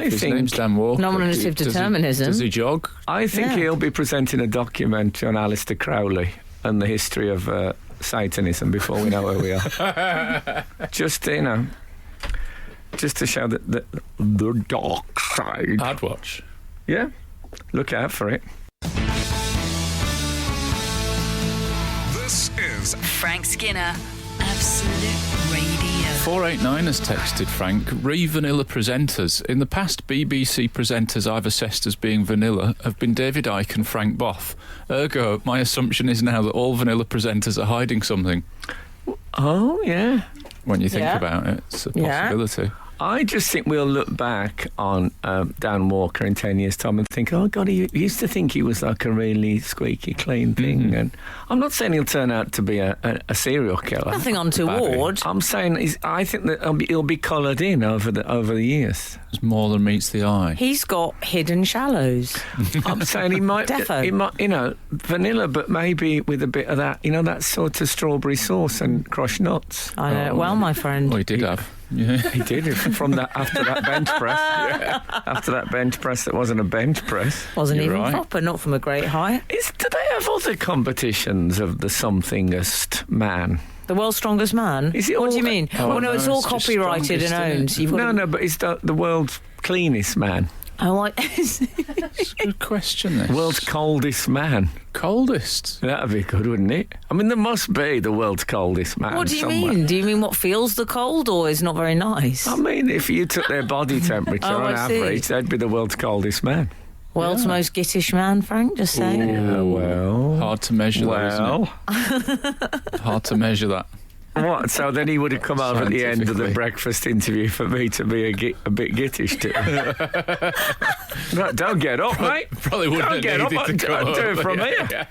His name's Dan Walker. Nominative determinism. Does he jog? I think he'll be presenting a documentary on Aleister Crowley and the history of Satanism before we know where we are. Just to show the dark side. I'd watch. Yeah, look out for it. This is Frank Skinner, Absolute Radio. 489 has texted Frank, vanilla presenters. In the past, BBC presenters I've assessed as being vanilla have been David Icke and Frank Boff. Ergo, my assumption is now that all vanilla presenters are hiding something. Oh, yeah. When you think about it, it's a possibility. I just think we'll look back on Dan Walker in 10 years' time and think, oh, God, he used to think he was like a really squeaky clean thing. Mm-hmm. And I'm not saying he'll turn out to be a serial killer. Nothing untoward. I'm saying I think that he'll be coloured in over the years. There's more than meets the eye. He's got hidden shallows. I'm saying he might, vanilla, but maybe with a bit of that, that sort of strawberry sauce and crushed nuts. I know it well, my friend. Oh, he did have. Yeah. He did from that after that bench press. Yeah. After that bench press, that wasn't a bench press. Wasn't even proper, not from a great height. Do they have other competitions of the somethingest man? The world's strongest man? Is it what do you mean? No, it's all copyrighted and owned. But it's the world's cleanest man. Oh, It's a good question, this. World's coldest man. Coldest? That'd be good, wouldn't it? I mean, there must be the world's coldest man. What do you somewhere. mean? Do you mean what feels the cold or is not very nice? I mean, if you took their body temperature on average, they'd be the world's coldest man. World's most gittish man, Frank, just saying. Yeah, well... Hard to measure that, isn't it? Hard to measure that. What? So then he would have come over at the end of the breakfast interview for me to be a bit gittish too. No, don't get up, mate. Probably wouldn't have get up. To I'll do it from here. Yeah.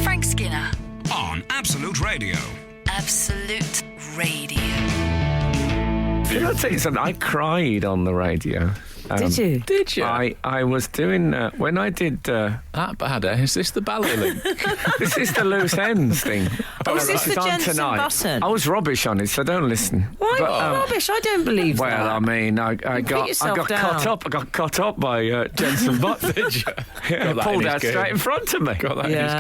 Frank Skinner on Absolute Radio. Absolute Radio. Did I tell you something? I cried on the radio. Did you? Did you? I was doing when I did that bad. Is this the ballet link? This is the loose ends thing. Is this the Jensen button? I was rubbish on it, so don't listen. Why rubbish? I don't believe that. Well, I mean, I got cut up. I got cut up by Jensen Button. Did you? Pulled out straight in front of me. Got that in his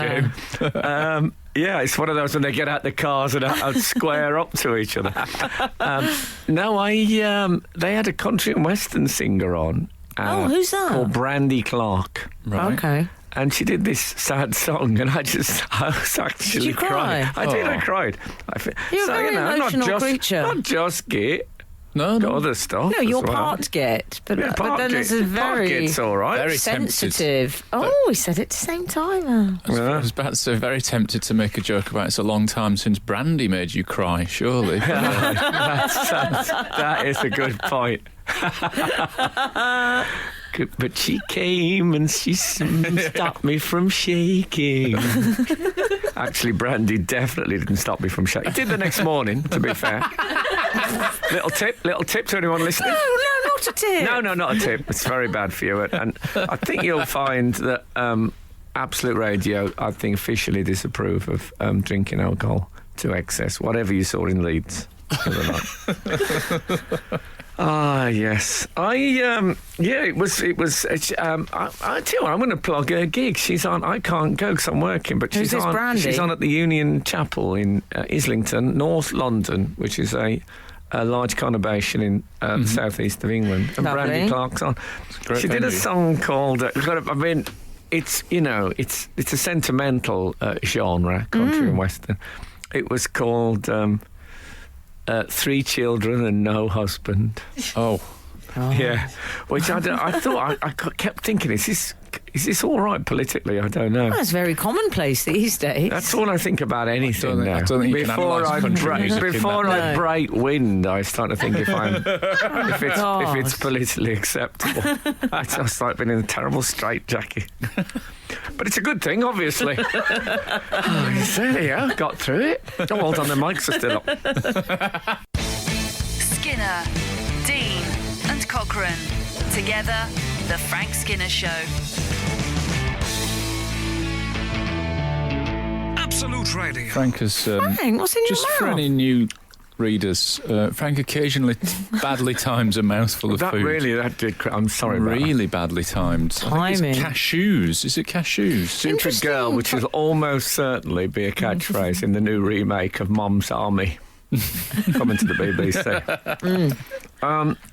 game. Yeah, it's one of those when they get out the cars and I'd square up to each other. They had a country and western singer on. Who's that? Called Brandy Clark. Right. Okay. And she did this sad song, and I was actually Did you cry? I did. I cried. You're a very emotional creature. Not just git. No, got other stuff. No, you're well. part git, but then there's a part very git's all right. Very sensitive. Tempted. We said it at the same time. I was about to say, very tempted to make a joke about it's a long time since Brandy made you cry. Surely, that is a good point. But she came and she stopped me from shaking. Actually, Brandy definitely didn't stop me from shaking. It did the next morning, to be fair. Little tip to anyone listening. No, not a tip. No, not a tip. It's very bad for you. And I think you'll find that Absolute Radio, I think, officially disapprove of drinking alcohol to excess, whatever you saw in Leeds. Yes. It was. I tell you what, I'm going to plug her gig. She's on. I can't go because I'm working, but she's on. Brandy? She's on at the Union Chapel in Islington, North London, which is a large conurbation in the southeast of England. And Lovely. Brandy Clark's on. She did a song called. It's a sentimental genre, country and western. It was called 3 Children and No Husband. Oh. Yeah, which I thought I kept thinking, is this all right politically? I don't know. That's very commonplace these days. That's all I think about anything now. I don't think you can analyse country music in before that I way. break wind, I start to think if it's politically acceptable. I just like being in a terrible straitjacket. But it's a good thing, obviously. There you go, got through it. Oh, hold on, the mics are still up. Skinner, Dean and Cochrane. Together, The Frank Skinner Show. Absolute Radio. Frank has... Frank, what's in your just mouth? for any new readers, Frank occasionally badly times a mouthful of food. That did... I'm sorry about Really badly timed. I think it's cashews. Is it cashews? Stupid Girl, which will almost certainly be a catchphrase in the new remake of Mom's Army. Coming to the BBC.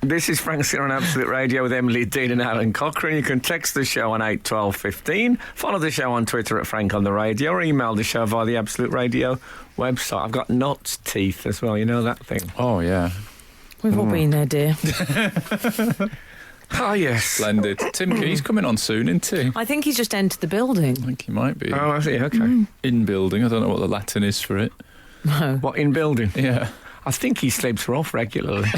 This is Frank Skinner on Absolute Radio with Emily Dean and Alan Cochrane. You can text the show on 81215, follow the show on Twitter at Frank on the Radio, or email the show via the Absolute Radio website. I've got nuts teeth as well, you know that thing? Oh, yeah. We've all been there, dear. Oh, yes. Splendid. Tim Key's coming on soon, isn't he? I think he's just entered the building. I think he might be. Oh, I see, okay. In building. I don't know what the Latin is for it. No. What, in building? Yeah. I think he sleeps rough regularly.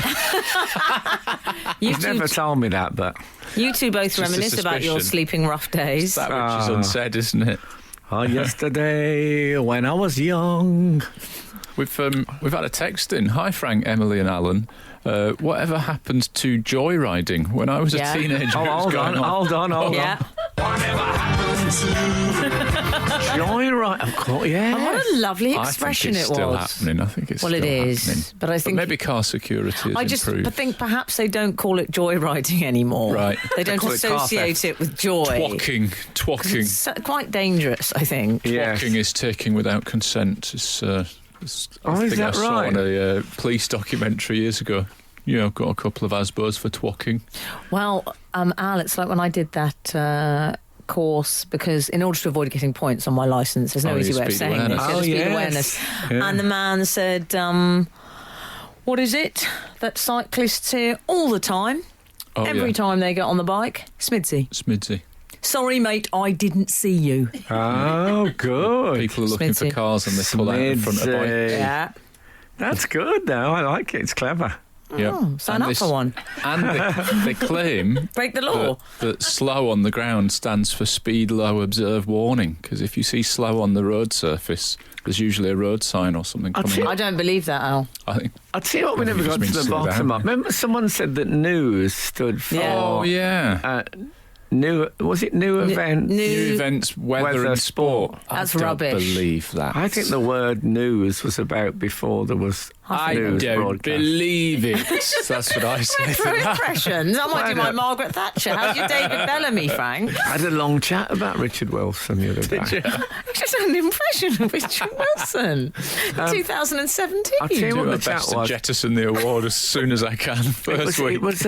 He's never told me that, but... You two both Just a reminisce about your suspicion. sleeping rough days. That which is unsaid, isn't it? Oh, yesterday, when I was young... We've had a text in. Hi, Frank, Emily and Alan. Whatever happened to joyriding? When I was a teenager, Oh, hold on. Yeah. Whatever happened to... Joyride, of course, yeah. And what a lovely expression I think it's it still was. happening. I think it's Well, still it is, happening. but I think maybe car security has improved. think perhaps they don't call it joyriding anymore. Right. They don't call it car associate theft. it with joy. Twocking. It's quite dangerous, I think. Yes. Twocking is taking without consent. I is think that I saw right? on a police documentary years ago. Yeah, I've got a couple of ASBOs for twocking. Well, Al, it's like when I did that course, because in order to avoid getting points on my licence, there's no easy way of saying this. awareness. Yeah, speed yes. awareness. Yeah. And the man said, what is it that cyclists hear all the time? Oh, Every time they get on the bike? Smidsy. Sorry, mate, I didn't see you. Oh, good. People are looking for Smidsy. cars and they pull out in front of a bike. Smidsy. Yeah. That's good, though. I like it. It's clever. Yep. Oh, sign And up for one. And they claim Break the law. that slow on the ground stands for speed low observe warning, because if you see slow on the road surface, there's usually a road sign or something coming I up. don't believe that, Al. I think. I'll tell you what, we I think never got it's to been the slowed bottom down. of. Remember, someone said that news stood for... Yeah. Oh, yeah. New event? New events, weather and sport. That's I don't rubbish. believe that. I think the word news was about before there was I news don't broadcast. believe it. That's what I say. For impressions. I might do my Margaret Thatcher. How's your David Bellamy, Frank? I had a long chat about Richard Wilson the other day. I just had an impression of Richard Wilson. 2017. I'll tell you Do what my the best chat to was. jettison the award as soon as I can. First week. It was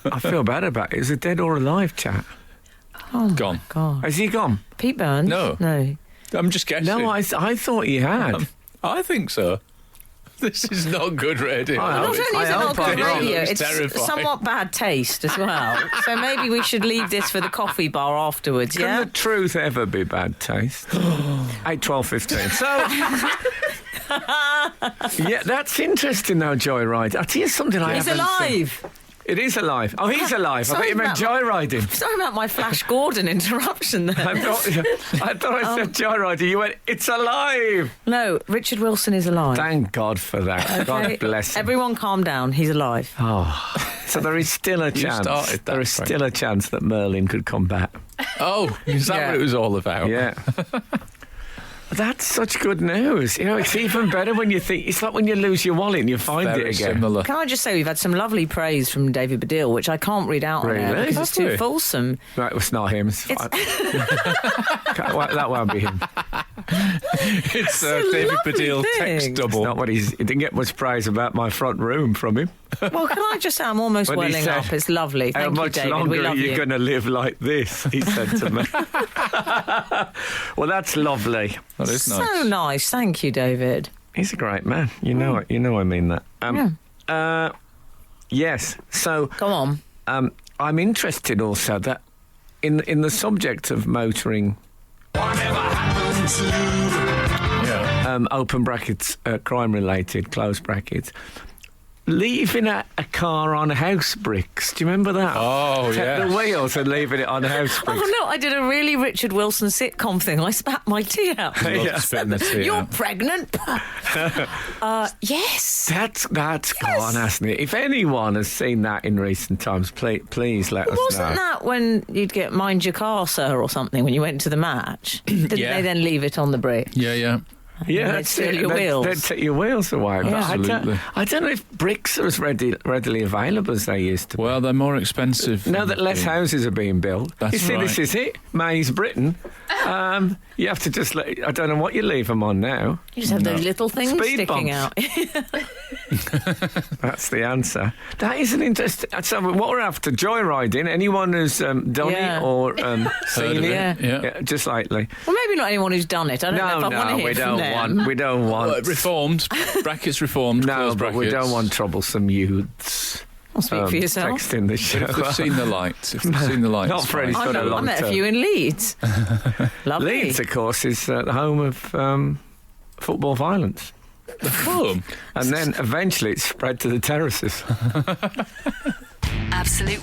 I feel bad about it. It was a dead or alive chat. Oh, my Gone. God. Has he gone? Pete Burns? No. No. I'm just guessing. No, I thought he had. I think so. This is not good radio. I Not hope- only is I it not hope good I'm wrong. radio, It's it's terrifying. somewhat bad taste as well. So maybe we should leave this for the coffee bar afterwards, Can yeah? the truth ever be bad taste? 8, 12, 15. So, yeah, that's interesting though, Joyride. I'll tell you something I He's haven't seen. alive. It is alive. Oh, he's alive. I Sorry thought you meant about joyriding. Sorry about my Flash Gordon interruption there. I thought I said joyriding. You went, it's alive. No, Richard Wilson is alive. Thank God for that. Okay? God bless him. Everyone calm down. He's alive. So there is still a chance. started that, There is Frank. still a chance that Merlin could come back. Oh, is that Yeah. what it was all about? Yeah. That's such good news. You know, it's even better when you think... It's like when you lose your wallet and you find Very it again. similar. Can I just say we've had some lovely praise from David Baddiel, which I can't read out on air Really? because it's Have too we? fulsome. Right, it's not him. It's fine. That won't be him. It's a David lovely Baddiel thing. text It's double. not what he didn't get much praise about my front room from him. Well, can I just say I'm almost When he welling said, up. It's lovely. How Thank you, much David. longer We are love you you. going to live like this? He said to me. Well, that's lovely. That is nice. So nice. Thank you, David. He's a great man. You know it. You know I mean that. Yes. So Go on. I'm interested also that in the subject of motoring, Whatever happened to open brackets, crime-related, close brackets, leaving a car on house bricks. Do you remember that? Oh, Take yes. the wheels and leaving it on house bricks. Oh no, I did a really Richard Wilson sitcom thing. I spat my tea out. Love spitting the tea You're out. pregnant. Yes. That's gone, hasn't it? If anyone has seen that in recent times, please let us Wasn't know. that when you'd get Mind Your Car, Sir, or something when you went to the match? Didn't Yeah. they then leave it on the brick? Yeah. Yeah, They'd that's steal it. your wheels. They'd take your wheels away. But Absolutely. I don't know if bricks are as readily available as they used to be. Well, they're more expensive. Now that less houses are being built, That's you see, right. this is it. May's Britain. You have to just I don't know what you leave them on now. You just have those little things Speed sticking bumps. out. That's the answer. That is an interesting. So what we're after, joyriding. Anyone who's done Yeah. it or Heard seen of it, it, yeah. just lately. Well, maybe not anyone who's done it. I don't know if I want to hear we from don't them. want. We don't want. Reformed. Brackets reformed. No, close but we brackets. don't want troublesome youths. I'll speak for yourself. Texting the show. If they've seen the lights. If they've seen the lights. Not for any fine. sort of I long met a term. few in Leeds. Lovely. Leeds, of course, is the home of football violence. Boom. And then eventually it spread to the terraces. Absolute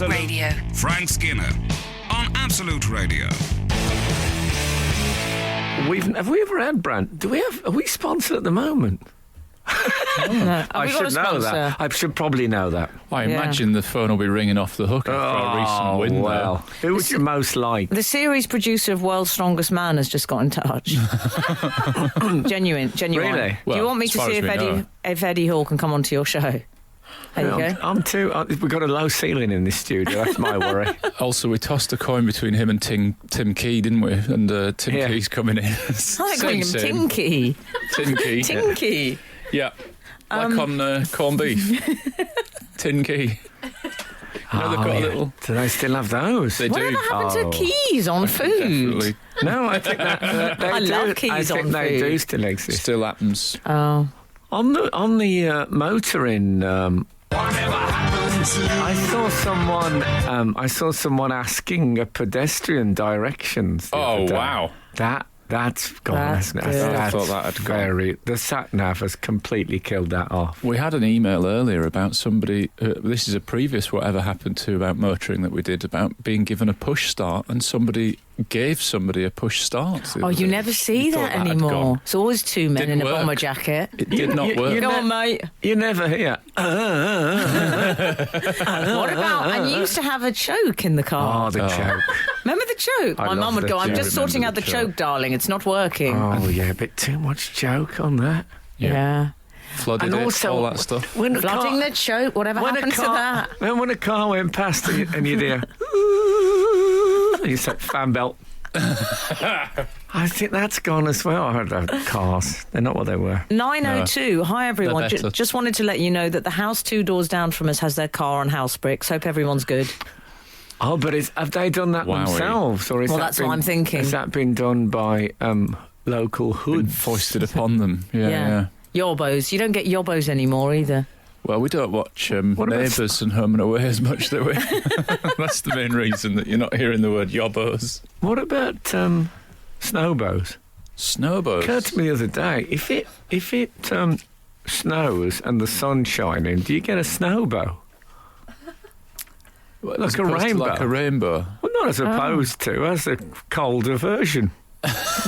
Radio. Frank Skinner on Absolute Radio. Have we ever had brand? Are we sponsored at the moment? No. I Have we got a should know sponsor? that. I should probably know that. I Yeah. imagine the phone will be ringing off the hook after a recent win. well. Who would you most like? The series producer of World's Strongest Man has just got in touch. Genuine. Really? Do Well, you want me as to far see as we know. if Eddie Hall can come onto your show? There you go. I'm too. We've got a low ceiling in this studio. That's my worry. Also, we tossed a coin between him and Tim Key, didn't we? And Tim Yeah. Key's coming in. I like calling him Tinky. Tin Key. Tinky. Yeah. Like on corned beef. Tin Key. You know, they've got a little. Do they still have those? They do. Whatever happened Oh. to keys on food? Definitely. No, I think that they I do. love keys I think on they food. do still exist. Still happens. Oh. On the motoring. Whatever happened to I saw someone asking a pedestrian directions. the Oh, other day. wow. That's gone, That's hasn't it? good. I thought that had gone. The sat nav has completely killed that off. We had an email earlier about somebody, this is a previous whatever happened to about motoring that we did, about being given a push start, and somebody gave somebody a push start. the Oh, other you day. never see You thought that had anymore. gone. It's always two men Didn't in a work. bomber jacket. It did not work. you Go ne- on, mate. You never hear. What about? And you used to have a choke in the car. Oh, the choke. Remember the choke? I My love mum would the go, I'm choke. just sorting out the choke, darling. It's not working. Oh, yeah, a bit too much joke on that. Yeah. Flooded And it, also, all that stuff. When a Flooding car, the choke. Whatever when a happened to car, that? When a car went past and you'd hear, you said fan belt. I think that's gone as well. I heard of cars. They're not what they were. 902. Hi, everyone. They're better. Just wanted to let you know that the house 2 doors down from us has their car on house bricks. Hope everyone's good. Oh, but have they done that Wowee. themselves? Or is Well, that that's what I'm thinking. Has that been done by local Been hoods? foisted upon them. Yeah. Yobbos. You don't get yobbos anymore either. Well, we don't watch What about Neighbours and Home and Away as much, do we? That's the main reason that you're not hearing the word yobbos. What about snowbows? Snowbows. Occurred to me the other day. If it snows and the sun's shining, do you get a snowbow? Well, like as a opposed to rainbow. Like a rainbow. Well, not as opposed to, as a colder version.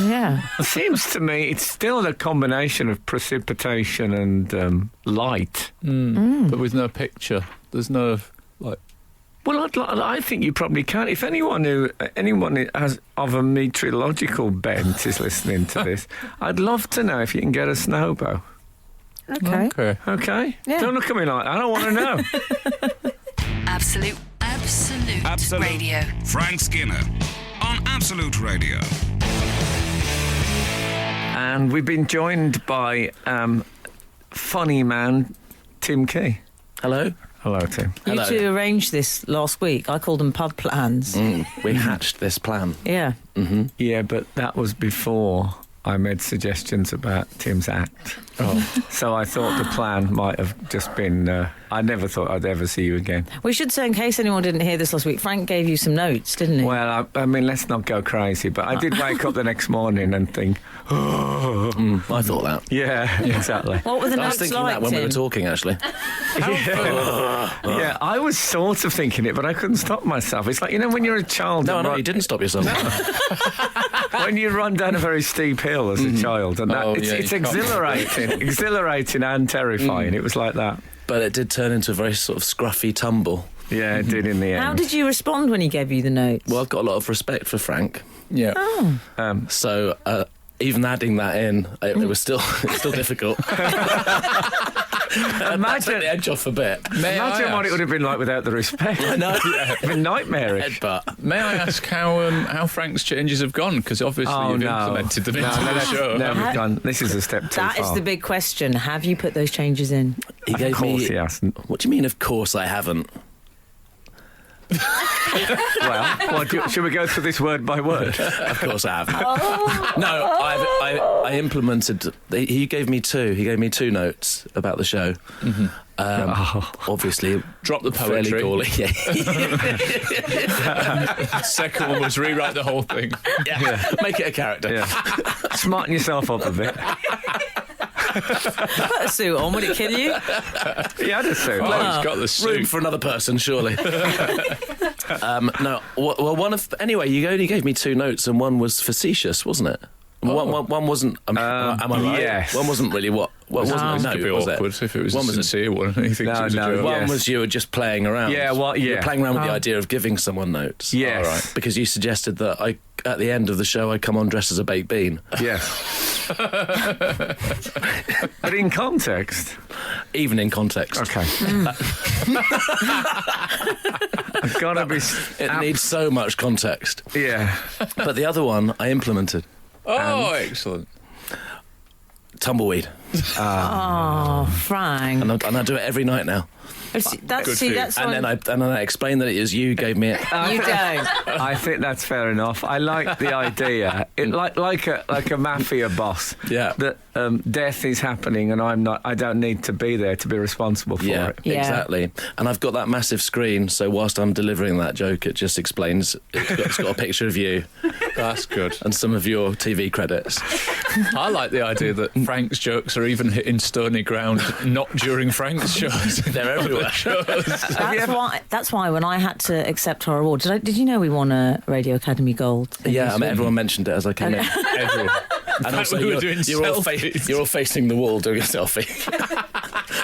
Yeah. It seems to me it's still a combination of precipitation and light. But with no picture. There's no, like... Well, I think you probably can. If anyone has of a meteorological bent is listening to this, I'd love to know if you can get a snowbow. Okay. Okay. Okay? Yeah. Don't look at me like that. I don't want to know. Absolute Radio. Frank Skinner on Absolute Radio. And we've been joined by funny man Tim Key. Hello. Hello, Tim. You Hello. two arranged this last week. I called them pub plans. We hatched this plan. Yeah. Yeah, but that was before I made suggestions about Tim's act. So I thought the plan might have just been, I never thought I'd ever see you again. We should say, in case anyone didn't hear this last week, Frank gave you some notes, didn't he? Well, I mean, let's not go crazy, but I did wake up the next morning and think, I thought that. Yeah, exactly. What were the I was notes thinking like, that when we Tim? were talking, actually. Yeah, I was sort of thinking it, but I couldn't stop myself. It's like, you know, when you're a child... No, and you didn't stop yourself. when you run down a very steep hill as a child, and that, it's exhilarating and terrifying. It was like that. But it did turn into a very sort of scruffy tumble. Yeah, it did in the end. How did you respond when he gave you the notes? Well, I've got a lot of respect for Frank. Yeah. So even adding that in, it was still difficult. That took the edge off a bit. Imagine what it would have been like without the respect. I know. It'd been nightmarish. Headbutt. May I ask how Frank's changes have gone? Because obviously you've implemented them into the show. No, we've done. This is a step too far. That is the big question. Have you put those changes in? He gave Of course me. he hasn't. What do you mean? Of course I haven't. Well, should we go through this word by word? Of course I haven't. No, I implemented. He gave me two. He gave me two notes about the show. Obviously, Drop the fairly poetry. gaudy. Yeah. Second one was rewrite the whole thing. Yeah. Make it a character. Yeah. Smarten yourself up a bit. Put a suit on, would it kill you? He had a suit. Oh, he's got the Room suit. for another person, surely. No. Well, anyway, you only gave me two notes, and one was facetious, wasn't it? One wasn't. Am I right? Yes. One wasn't really what wasn't a It note, could be was awkward it? if it was One a was sincere one. He thinks it was a joke. One Yes. was you were just playing around. Yeah, You were playing around with the idea of giving someone notes. Yes. All right. Because you suggested that at the end of the show, I come on dressed as a baked bean. Yes. But in context. Even in context. Okay. I've got to be... It needs so much context. Yeah. But the other one, I implemented. Oh, excellent. Tumbleweed. Oh, Frank. And I do it every night now. That's And then I explained that it is you who gave me it. you don't. I think that's fair enough. I like the idea. Like a mafia boss. Yeah. That death is happening and I don't need to be there to be responsible for it. Yeah. Exactly. And I've got that massive screen, so whilst I'm delivering that joke, it just explains. It's got a picture of you. That's good. And some of your TV credits. I like the idea that Frank's jokes are even hitting stony ground not during Frank's shows. They're everywhere. That's why when I had to accept our award, did you know we won a Radio Academy Gold? Yeah, I mean, everyone mentioned it as I came in. Everyone. And also, we were doing you're all selfies. facing the wall doing a selfie.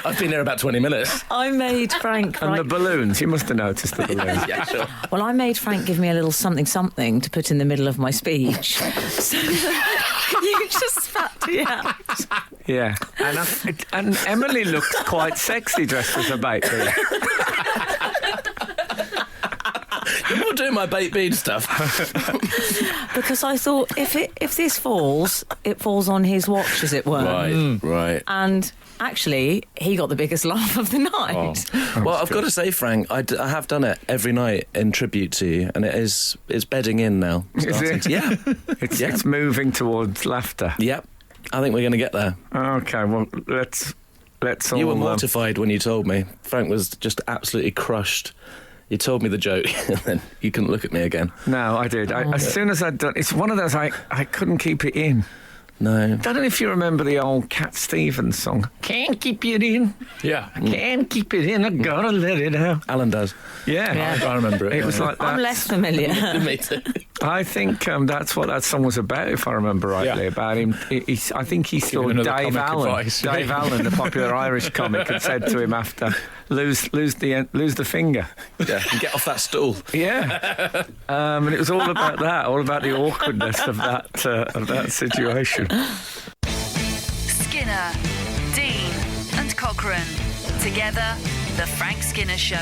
I've been there about 20 minutes. I made Frank... And the balloons. You must have noticed the balloons. Yeah, sure. Well, I made Frank give me a little something to put in the middle of my speech. So you just spat it out. Yeah. And Emily looked quite sexy dressed as a baked bean. You're not doing my baked bean stuff. Because I thought if this falls, it falls on his watch, as it were. Right. And actually, he got the biggest laugh of the night. Well, I've got to say, Frank, I have done it every night in tribute to you, and it's bedding in now. Is it? Yeah. It's moving towards laughter. Yep. I think we're going to get there. Okay, well, let's all... You were mortified when you told me. Frank was just absolutely crushed. You told me the joke, and then you couldn't look at me again. No, I did. As soon as I'd done... It's one of those I couldn't keep it in. No. I don't know if you remember the old Cat Stevens song. Can't keep it in. Yeah. Can't keep it in. I gotta let it out. Alan does. Yeah. I remember it. It was like that. I'm less familiar. Me too. I think that's what that song was about, if I remember rightly, Yeah. about him. I think he saw another Dave comic Allen. advice. Dave Allen, the popular Irish comic, had said to him after, lose the finger. Yeah, and get off that stool. Yeah. And it was all about that, all about the awkwardness of that situation. Skinner, Dean and Cochrane. Together, The Frank Skinner Show.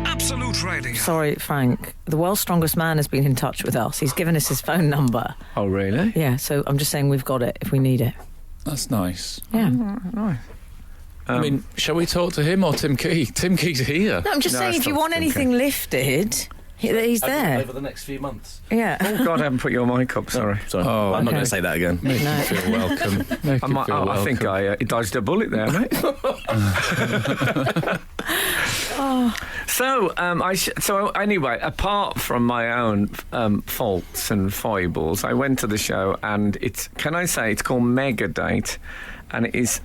Absolute Radio. Sorry, Frank. The world's strongest man has been in touch with us. He's given us his phone number. Oh, really? Yeah, so I'm just saying we've got it if we need it. That's nice. Yeah. Nice. I mean, shall we talk to him or Tim Key? Tim Key's here. No, I'm just saying, if you want anything lifted, He's there. Over the next few months. Yeah. Oh, God, I haven't put your mic up, sorry. Sorry. Oh, I'm not okay. going to say that again. Make you feel welcome. Make you feel welcome. I think I dodged a bullet there, mate. So anyway, apart from my own faults and foibles, I went to the show, and it's called Mega Date, and it is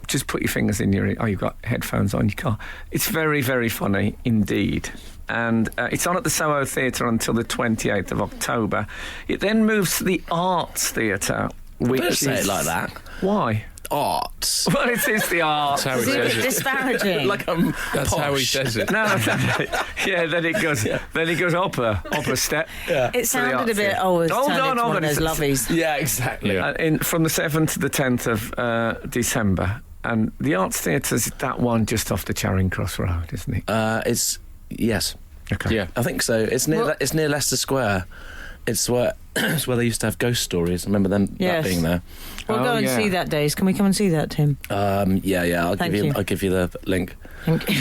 just put your fingers in your ear. Oh, you've got headphones on your car. It's very, very funny indeed. And it's on at the Soho Theatre until the 28th of October. It then moves to the Arts Theatre, which Don't is... say it like that. Why? Arts. Well, it is the Arts. That's how he Is it says it. disparaging? Like I'm That's posh. how he says it. No, then it goes. Then it goes upper step. Yeah. It sounded a Arts bit. Theatre. Oh, it's Hold turned on, into hold one on. of those lovies. Yeah, exactly. Yeah. From the 7th to the 10th of December, and the Arts Theatre's that one just off the Charing Cross Road, isn't it? It's yes, Okay. Yeah. I think so. It's near. Well- It's near Leicester Square. It's where it's where they used to have ghost stories. I remember them Yes. that being there. We'll go and yeah. see that, Days. Can we come and see that, Tim? Yeah. Thank you. I'll give you the link. Thank you.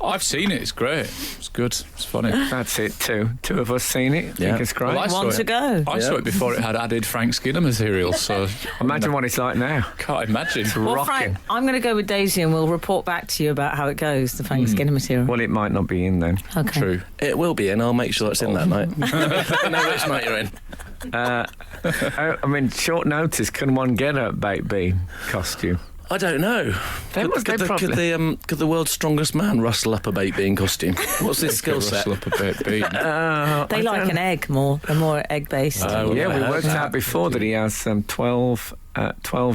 I've seen it. It's great. It's good. It's funny. That's it. Two of us seen it. Yeah. Think it's great. Well, I saw Want to it. go? I saw it before it had added Frank Skinner material, so Imagine what it's like now. can't imagine. Well, Rocking. Frank, I'm going to go with Daisy, and we'll report back to you about how it goes. The Frank Skinner material. Well, it might not be in then. Okay. True. It will be, and I'll make sure it's in that night. I know which night you're in. I mean, short notice. Can one get a baked bean costume? I don't know. Could the world's strongest man rustle up a baked bean costume? What's his skill set? Rustle up a bit bean. They like an egg more. They're more egg based. Oh, Yeah, we I heard worked that. out before that he has 12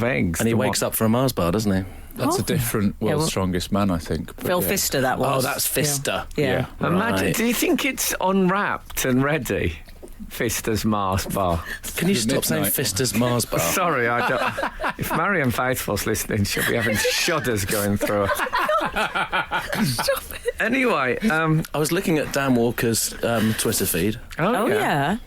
eggs. And he to wakes up for a Mars bar, doesn't he? That's a different world's well- strongest man, I think. But Phil yeah. Pfister, that was. Oh, that's Fister. Yeah. Imagine, Right. do you think it's unwrapped and ready? Fister's Mars bar. Can you The stop saying midnight. Fister's Mars bar? Sorry, I don't. If Marianne Faithful's listening, she'll be having shudders going through her. Anyway, I was looking at Dan Walker's Twitter feed. Oh, yeah.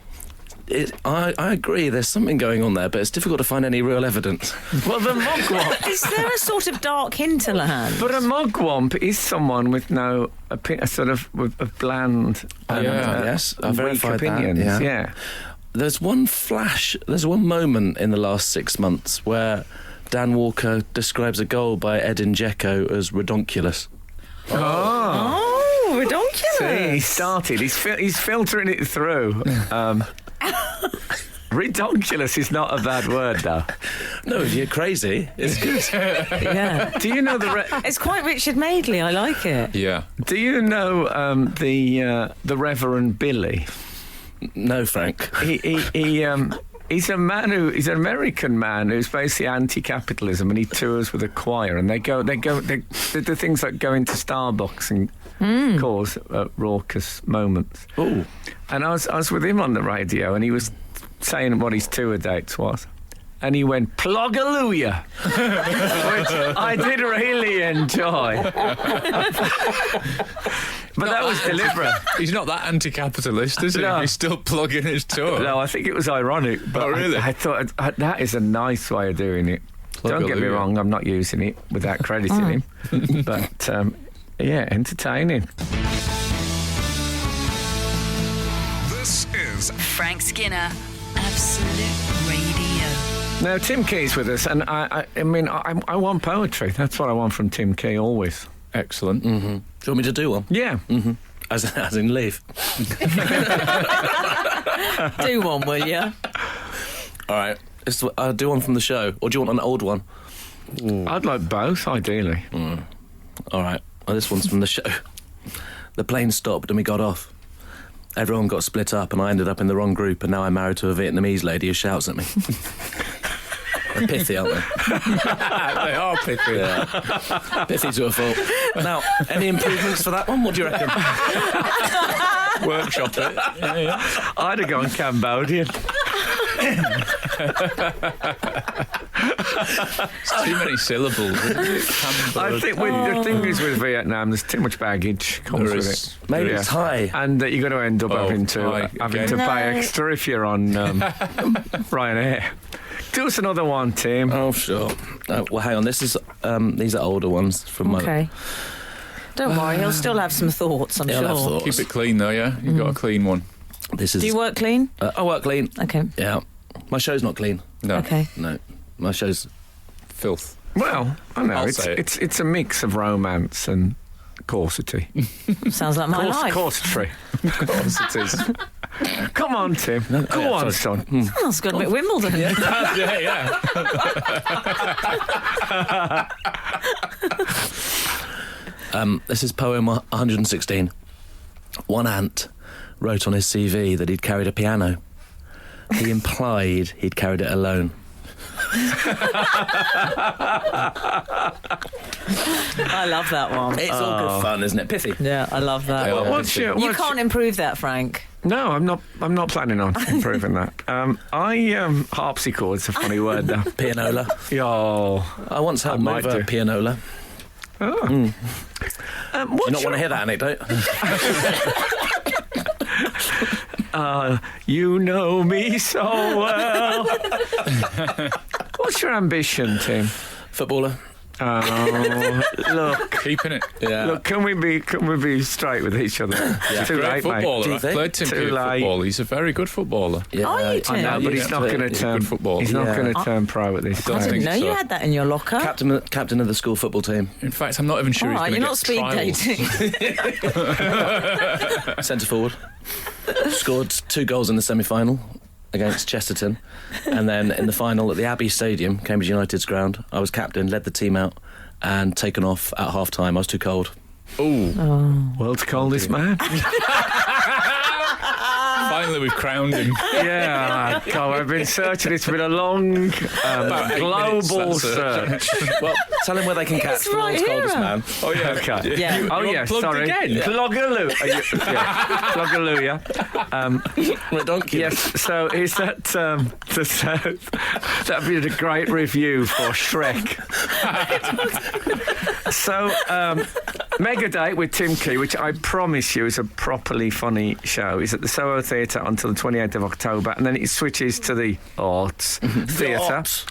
I agree, there's something going on there, but it's difficult to find any real evidence. Well, the mogwomp. Is there a sort of dark hinterland? But a mogwomp is someone with no a sort of with a bland and Yes, I weak verified that, opinions. yeah. There's one moment in the last 6 months where Dan Walker describes a goal by Edin Dzeko as redonkulous. Oh, redonkulous. See, he started. He's filtering it through. Redonkulous is not a bad word, though. No, you're crazy. It's good. Yeah. Do you know It's quite Richard Madeley. I like it. Yeah. Do you know the Reverend Billy? No, Frank. He's a man he's an American man who's basically anti-capitalism, and he tours with a choir, and they do things like go into Starbucks and cause raucous moments. Oh, And I was with him on the radio, and he was saying what his tour dates was. And he went, Ploggalooya, which I did really enjoy. But that was deliberate. He's not that anti-capitalist, is he? No. He's still plugging his tour. No, I think it was ironic. But Oh, really? I thought that is a nice way of doing it. Don't get me Ploggalooya. wrong, I'm not using it without crediting him. But, yeah, entertaining. This is Frank Skinner, Absolute Radio. Now, Tim Key's with us, and I mean, I want poetry. That's what I want from Tim Key, always. Excellent. do you want me to do one? Yeah. As in leave. Do one, will you? All right. I'll do one from the show, or do you want an old one? I'd like both, ideally. All right. Well, this one's from the show. The plane stopped and we got off. Everyone got split up and I ended up in the wrong group, and now I'm married to a Vietnamese lady who shouts at me. They're pithy, aren't they? They are pithy. Yeah. Pithy to a fault. Now, any improvements for that one? What do you reckon? Workshop it. Yeah. I'd have gone Cambodian. It's too many syllables. I think the thing is with Vietnam, there's too much baggage comes There with is. it. Maybe Yeah. Thai. And you're going to end up having Thai to again. pay extra if you're on Ryanair. Do us another one, Tim. Oh, sure. Well, hang on. This is these are older ones from my. Okay. Don't worry, he'll still have some thoughts, I'm He'll have sure. thoughts. Keep it clean though, yeah. You've got a clean one. This is. Do you work clean? I work clean. Okay. Yeah. My show's not clean. No. Okay. No. My show's. Filth. Well, I know I'll it's say it. it's a mix of romance and corsety. Sounds like my life. Corsetry. Of course it is. Come on, Tim. Go on, son. Oh, it's got a bit Wimbledon. yeah. This is poem 116. One ant wrote on his CV that he'd carried a piano. He implied he'd carried it alone. I love that one. It's all good fun, isn't it? Pithy. Yeah, I love that. Yeah, one. What's your? You what's can't improve that, Frank. No, I'm not planning on improving that. Harpsichord's a funny word, though. Pianola. Yo. I once helped might move a do. pianola. Oh. Do you What's not want to hear that anecdote? You know me so well. What's your ambition, Tim? Footballer. Oh, look. Keeping it. Yeah. Look, can we be straight with each other? It's too Great late, mate. footballer. Do you I think? played Tim Too Key late. football. He's a very good footballer. Yeah. Are you, I know, Tim? but he's not going to He's a turn. good footballer. He's not Yeah. going to turn pro at this I I stage. didn't know think you so. had that in your locker. Captain of the school football team. In fact, I'm not even sure All right, he's you're going to not get speed trials. dating. Centre forward. Scored 2 goals in the semi-final against Chesterton. And then in the final at the Abbey Stadium, Cambridge United's ground, I was captain, led the team out and taken off at half-time. I was too cold. Oh, World's coldest man. finally we've crowned him. Yeah, God, I've been searching. It's been a long, About 8 global minutes, search. Well, tell him where they can catch It's the right world's coldest here. man. Oh yeah. Okay. Yeah. Oh, You're yeah, unplugged sorry. again. Pluggaloo. Yeah. Pluggaloo, yeah. Donkey. Yes, so is that that'd be a great review for Shrek. So, Mega Date with Tim Key, which I promise you is a properly funny show, is at the Soho Theatre until the 28th of October, and then it switches to the Arts Theatre Arts.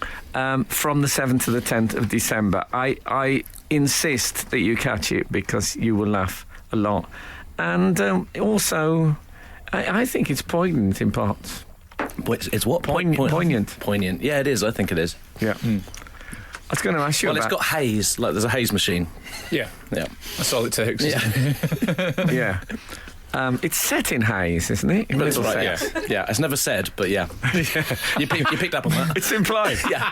from the 7th to the 10th of December. I insist that you catch it because you will laugh a lot. And also, I think it's poignant in parts. It's what? Poignant. Poignant. Yeah, it is. I think it is. Yeah. I was going to ask you Well, it's about... got haze. Like there's a haze machine. Yeah, Yeah. that's all it takes. Yeah. Yeah. It's set in haze, isn't it? In But it's little right. sets. Yeah. Yeah. It's never said, but yeah. You picked up on that. It's implied. Yeah.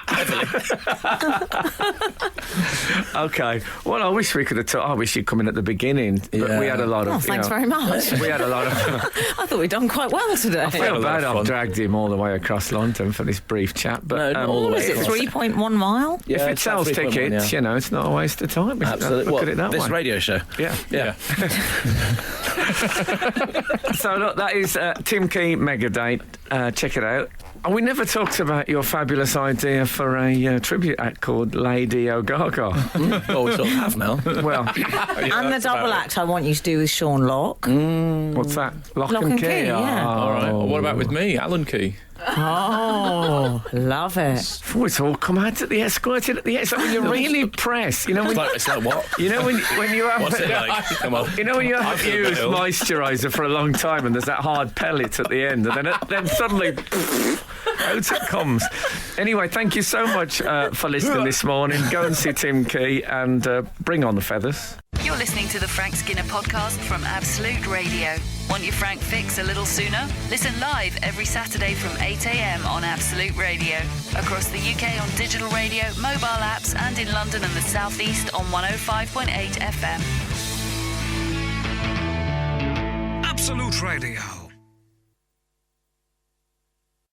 Okay. Well, I wish we could have I wish you'd come in at the beginning, but we had a lot of... Oh, thanks very much. We had a lot of... I thought we'd done quite well today. I feel bad I've dragged him all the way across London for this brief chat, but... No, not all the What way. is it, 3.1 mile? if it sells tickets, you know, it's not a waste of time. Absolutely. Look at it that This way. radio show. Yeah. Yeah. So look, that is Tim Key Mega Date. Check it out. And we never talked about your fabulous idea for a tribute act called Lady O'Gaga. Well, we sort of have now. Well, And the double act I want you to do with Sean Locke. what's that? Lock Lock and and Key. Key, yeah. All right. Well, what about with me, Alan Key? Oh, love it. Oh, it's all come out at the end, squirted at the end. It's like when you really press, you know, It's like what? you know when you have What's it like? Come on. you know when you haven't feel a bit used ill. moisturiser for a long time and there's that hard pellet at the end, and then suddenly out it comes. Anyway, thank you so much for listening this morning. Go and see Tim Key and bring on the feathers. You're listening to the Frank Skinner podcast from Absolute Radio. Want your Frank fix a little sooner? Listen live every Saturday from 8 a.m. on Absolute Radio. Across the UK on digital radio, mobile apps, and in London and the South East on 105.8 FM. Absolute Radio.